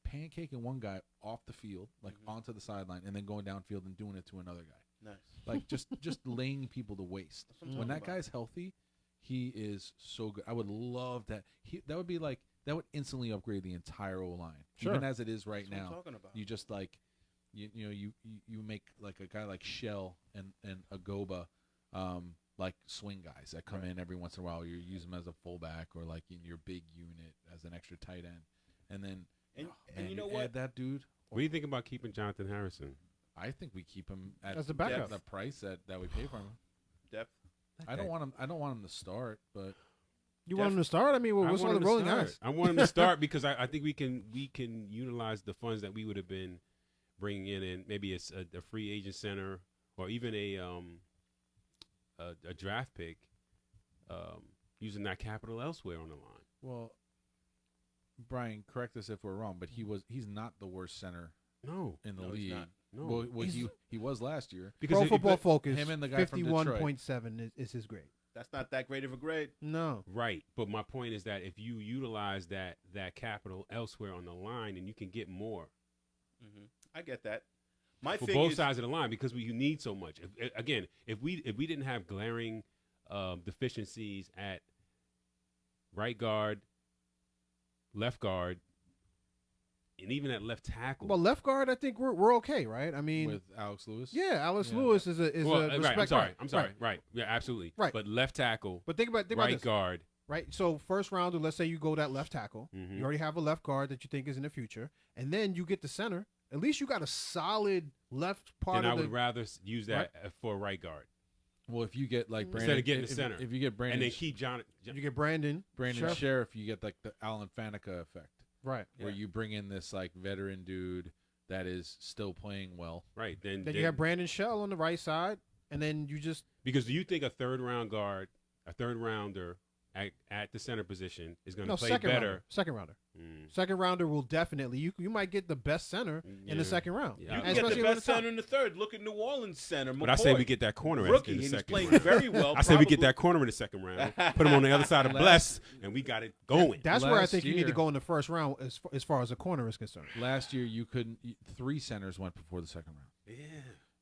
Speaker 2: pancaking one guy off the field, like onto the sideline, and then going downfield and doing it to another guy.
Speaker 1: Nice.
Speaker 2: Like just laying people to waste. When that guy's healthy, he is so good. I would love that. That would instantly upgrade the entire O line, even as it is right
Speaker 1: That's
Speaker 2: now.
Speaker 1: what I'm talking about.
Speaker 2: You just like, you make like a guy like Shell and Agoba, like swing guys that come in every once in a while. You use them as a fullback or like in your big unit as an extra tight end, and then
Speaker 1: and you know what?
Speaker 2: add that dude.
Speaker 4: What do you think about keeping Jonathan Harrison?
Speaker 2: I think we keep him at
Speaker 3: As a backup.
Speaker 2: the price that we pay for him.
Speaker 1: Depth.
Speaker 2: I don't want him to start, but
Speaker 3: You want him to start? I mean, what's all the rolling eyes?
Speaker 4: I want him to start because I think we can utilize the funds that we would have been bringing in maybe it's a free agent center or even a draft pick, using that capital elsewhere on the line.
Speaker 2: well, Brian, correct us if we're wrong, but he's not the worst center
Speaker 4: No,
Speaker 2: in the
Speaker 1: No, he's
Speaker 2: league.
Speaker 1: not.
Speaker 4: no.
Speaker 2: Well, he was last year.
Speaker 4: Because
Speaker 3: Pro Football Focus,
Speaker 2: him and the guy from Detroit.
Speaker 3: 51.7 is his grade.
Speaker 1: That's not that great of a grade.
Speaker 3: No.
Speaker 4: Right, but my point is that if you utilize that capital elsewhere on the line, and you can get more
Speaker 1: I get that. My
Speaker 4: for
Speaker 1: thing
Speaker 4: both
Speaker 1: is,
Speaker 4: sides of the line because you need so much. If we didn't have glaring deficiencies at right guard, left guard, and even at left tackle.
Speaker 3: Well, left guard, I think we're okay, right? I mean,
Speaker 2: With Alex Lewis.
Speaker 3: yeah, Alex Lewis is a respect.
Speaker 4: right, I'm sorry. Right. Yeah, absolutely.
Speaker 3: Right.
Speaker 4: But left tackle,
Speaker 3: But think about
Speaker 4: right
Speaker 3: this,
Speaker 4: guard.
Speaker 3: right? So first rounder, let's say you go that left tackle.
Speaker 4: Mhm.
Speaker 3: You already have a left guard that you think is in the future, and then you get the center. At least you got a solid left part
Speaker 4: Then I
Speaker 3: of the.
Speaker 4: would rather use that for right guard
Speaker 2: Well, if you get like Brandon,
Speaker 4: instead of getting the center.
Speaker 2: if you get Brandon,
Speaker 4: and then keep
Speaker 3: you get Brandon Sheriff.
Speaker 2: Sheriff, you get like the Alan Faneca effect,
Speaker 3: Right.
Speaker 2: where you bring in this like veteran dude that is still playing well.
Speaker 4: right. Then
Speaker 3: Then you have Brandon Shell on the right side, and then you just
Speaker 4: because do you think a third rounder at the center position is going to play
Speaker 3: second
Speaker 4: better?
Speaker 3: rounder. Second rounder.
Speaker 4: Mm.
Speaker 3: Second rounder will definitely you might get the best center in
Speaker 4: Yeah.
Speaker 3: the second round.
Speaker 4: Yeah.
Speaker 1: you
Speaker 3: And
Speaker 1: can get
Speaker 3: especially
Speaker 1: the
Speaker 3: on
Speaker 1: best
Speaker 3: top.
Speaker 1: center in the third. Look at New Orleans center.
Speaker 4: But I say we get that corner
Speaker 1: rookie,
Speaker 4: in
Speaker 1: and
Speaker 4: the
Speaker 1: he's
Speaker 4: second
Speaker 1: playing
Speaker 4: round.
Speaker 1: very well.
Speaker 4: I say we get
Speaker 1: probably.
Speaker 4: that corner in the second round. Put him on the other side of Bless, and we got it going.
Speaker 3: That's where I
Speaker 2: Last
Speaker 3: think you need to
Speaker 2: year-
Speaker 3: go in the first round as far as a corner is concerned.
Speaker 2: Last year, you couldn't. 3 centers went before the second round.
Speaker 4: Yeah.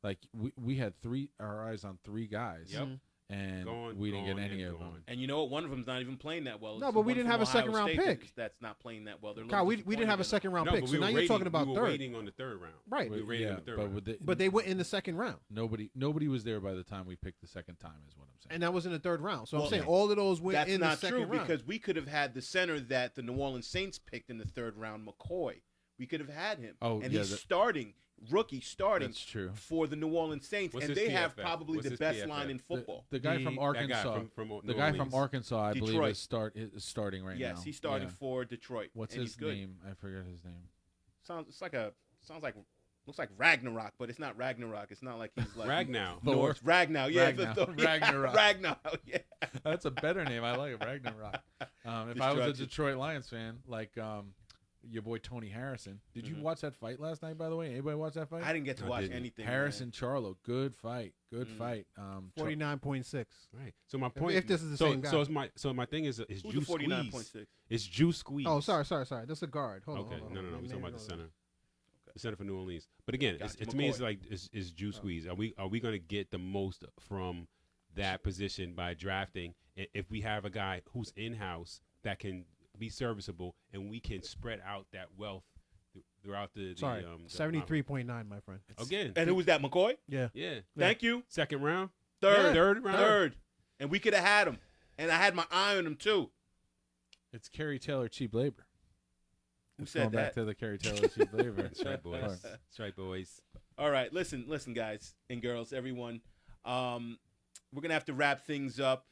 Speaker 2: Like we had our eyes on 3 guys.
Speaker 4: Yep.
Speaker 2: And we didn't get any of them.
Speaker 1: And you know what? One of them's not even playing that well.
Speaker 3: No,
Speaker 1: It's
Speaker 3: but
Speaker 1: the
Speaker 3: we
Speaker 1: one
Speaker 3: didn't
Speaker 1: from
Speaker 3: have a
Speaker 1: Ohio
Speaker 3: second-round
Speaker 1: State
Speaker 3: pick.
Speaker 1: That's not playing that well. They're a
Speaker 3: Kyle,
Speaker 1: little
Speaker 3: we didn't have a
Speaker 1: disappointed in
Speaker 3: second round
Speaker 4: No,
Speaker 3: pick,
Speaker 4: but
Speaker 3: so
Speaker 4: we
Speaker 3: now
Speaker 4: were
Speaker 3: you're
Speaker 4: waiting,
Speaker 3: talking about
Speaker 4: we were
Speaker 3: third.
Speaker 4: waiting on the third round.
Speaker 3: Right.
Speaker 4: We were waiting on the third round.
Speaker 3: But they went in the second round,
Speaker 2: Nobody was there by the time we picked the second time. Is what I'm saying.
Speaker 3: and that was in the third round. So
Speaker 1: Well,
Speaker 3: I'm saying all of those went
Speaker 1: That's
Speaker 3: in the
Speaker 1: not
Speaker 3: second
Speaker 1: true
Speaker 3: round.
Speaker 1: because we could have had the center that the New Orleans Saints picked in the third round, McCoy. We could have had him.
Speaker 2: Oh,
Speaker 1: and
Speaker 2: yeah,
Speaker 1: he's
Speaker 2: that-
Speaker 1: rookie starting
Speaker 2: That's true.
Speaker 1: for the New Orleans Saints,
Speaker 4: What's
Speaker 1: and
Speaker 4: his
Speaker 1: they have
Speaker 4: PFF?
Speaker 1: probably
Speaker 4: What's
Speaker 1: the
Speaker 4: his
Speaker 1: best
Speaker 4: PFF?
Speaker 1: line in football.
Speaker 2: The guy from
Speaker 4: That
Speaker 2: Arkansas.
Speaker 4: guy from
Speaker 2: The guy from Arkansas, I believe,
Speaker 1: Detroit.
Speaker 2: is starting right now.
Speaker 1: Yes, he's starting
Speaker 2: Yeah.
Speaker 1: for Detroit.
Speaker 2: What's
Speaker 1: and
Speaker 2: his
Speaker 1: he's good.
Speaker 2: name? I forget his name.
Speaker 1: Looks like Ragnarok, but it's not Ragnarok. It's not like he's like
Speaker 4: Ragnow.
Speaker 2: Thor.
Speaker 1: Norse. Ragnow, yeah,
Speaker 2: Ragnow.
Speaker 1: Thor, yeah.
Speaker 2: Ragnarok.
Speaker 1: Ragnow, yeah.
Speaker 2: That's a better name. I like it, Ragnarok. If I was a Detroit Lions fan, like your boy Tony Harrison, did you watch that fight last night? By the way, anybody watch that fight?
Speaker 1: I didn't get to
Speaker 4: I
Speaker 1: watch
Speaker 4: didn't.
Speaker 1: anything.
Speaker 2: Harrison Charlo, good fight, good fight.
Speaker 3: 49.6.
Speaker 4: Right. So my point.
Speaker 3: If this is the
Speaker 4: so,
Speaker 3: same guy.
Speaker 4: So my thing is
Speaker 1: Who's the
Speaker 4: juice
Speaker 1: 49.6?
Speaker 4: squeeze. It's juice squeeze.
Speaker 3: Oh, sorry. That's a guard. Hold
Speaker 4: Okay.
Speaker 3: on.
Speaker 4: No. We're talking about the center.
Speaker 1: Okay.
Speaker 4: The center for New Orleans. But again,
Speaker 1: Gotcha.
Speaker 4: to me, it's
Speaker 1: McCoy.
Speaker 4: like it's juice squeeze. Are we going to get the most from that position by drafting? If we have a guy who's in house that can be serviceable, and we can spread out that wealth throughout the.
Speaker 3: Sorry, 73.9, my friend.
Speaker 4: Again.
Speaker 1: And who was that, McCoy?
Speaker 3: Yeah.
Speaker 4: Yeah.
Speaker 1: Thank you.
Speaker 4: Second round.
Speaker 1: Third.
Speaker 4: Third round.
Speaker 1: Third. And we could have had him. And I had my eye on him, too.
Speaker 2: It's Kerry Taylor, cheap labor.
Speaker 1: Who
Speaker 2: It's
Speaker 1: said
Speaker 2: going
Speaker 1: that?
Speaker 2: back to the Kerry Taylor, cheap labor.
Speaker 4: That's right, boys. That's right, boys.
Speaker 1: All right, listen, guys and girls, everyone. we're gonna have to wrap things up.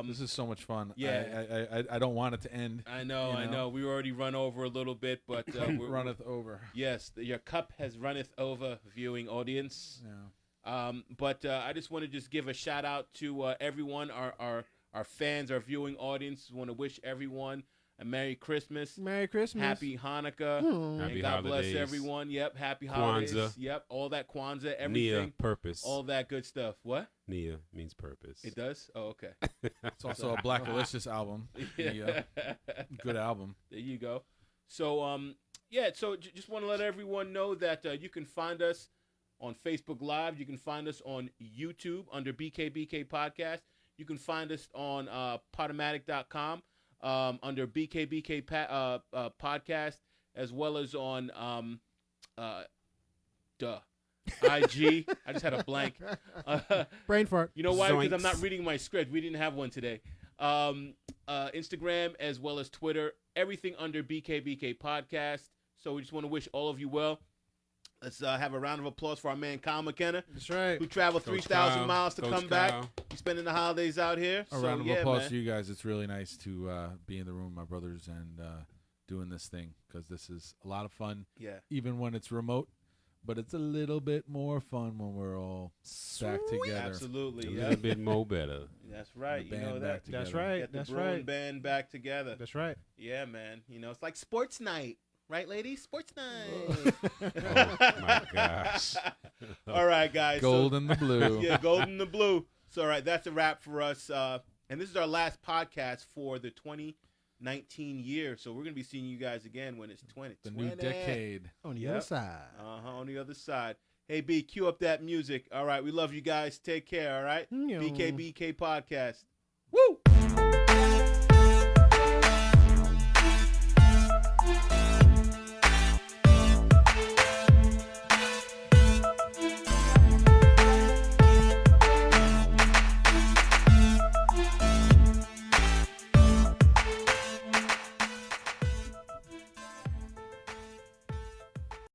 Speaker 2: This is so much fun.
Speaker 1: Yeah.
Speaker 2: I don't want it to end.
Speaker 1: I know,
Speaker 2: you
Speaker 1: I know. We already run over a little bit, but
Speaker 2: runneth over.
Speaker 1: Yes, your cup has runneth over, viewing audience.
Speaker 2: Yeah.
Speaker 1: But I just want to just give a shout out to everyone, our fans, our viewing audience. Want to wish everyone a Merry Christmas,
Speaker 3: Merry Christmas.
Speaker 1: Happy Hanukkah,
Speaker 4: Happy
Speaker 1: and God
Speaker 4: holidays.
Speaker 1: bless everyone. Yep, Happy holidays.
Speaker 4: Kwanzaa.
Speaker 1: Yep, all that Kwanzaa, everything,
Speaker 4: Nia, purpose.
Speaker 1: all that good stuff. What?
Speaker 4: Nia means purpose.
Speaker 1: It does? Oh, okay.
Speaker 2: It's also a Black Delicious album. Yeah. Good album.
Speaker 1: There you go. So, so just want to let everyone know that you can find us on Facebook Live. You can find us on YouTube under BKBK Podcast. You can find us on Podomatic.com under BKBK Podcast, as well as on IG. I just had a blank.
Speaker 3: Brain fart.
Speaker 1: You know why? Because I'm
Speaker 4: Zoinks.
Speaker 1: not reading my script. We didn't have one today. Instagram as well as Twitter. Everything under BKBK Podcast. So we just want to wish all of you well. Let's have a round of applause for our man Kyle McKenna,
Speaker 3: That's right.
Speaker 1: who traveled
Speaker 4: Coach
Speaker 1: 3,000
Speaker 4: Kyle,
Speaker 1: miles to
Speaker 4: Coach
Speaker 1: come back.
Speaker 4: Kyle.
Speaker 1: He's spending the holidays out here.
Speaker 2: A
Speaker 1: so,
Speaker 2: round of
Speaker 1: yeah,
Speaker 2: applause
Speaker 1: man.
Speaker 2: to you guys. It's really nice to be in the room with my brothers and doing this thing because this is a lot of fun,
Speaker 1: Yeah.
Speaker 2: even when it's remote. But it's a little bit more fun when we're all back together.
Speaker 1: Absolutely.
Speaker 4: A
Speaker 1: Yeah.
Speaker 4: little bit more better.
Speaker 1: That's right.
Speaker 2: The
Speaker 1: You
Speaker 2: band
Speaker 1: know
Speaker 2: back
Speaker 1: that.
Speaker 3: That's
Speaker 2: together.
Speaker 3: right.
Speaker 1: Get the
Speaker 3: That's
Speaker 1: Bruin
Speaker 3: right.
Speaker 1: band back together.
Speaker 3: That's right.
Speaker 1: Yeah, man. You know, it's like sports night. Right, ladies? Sports night.
Speaker 4: Oh, my gosh.
Speaker 1: All right, guys.
Speaker 2: Gold and the blue.
Speaker 1: Yeah, gold and the blue. So, all right, that's a wrap for us. And this is our last podcast for the 2019 year. So we're going to be seeing you guys again when it's 2020.
Speaker 2: The new decade.
Speaker 3: On the
Speaker 1: Yep.
Speaker 3: other side.
Speaker 1: On the other side. Hey, B, cue up that music. All right, we love you guys. Take care, all right?
Speaker 3: Yeah.
Speaker 1: BKBK Podcast. Woo!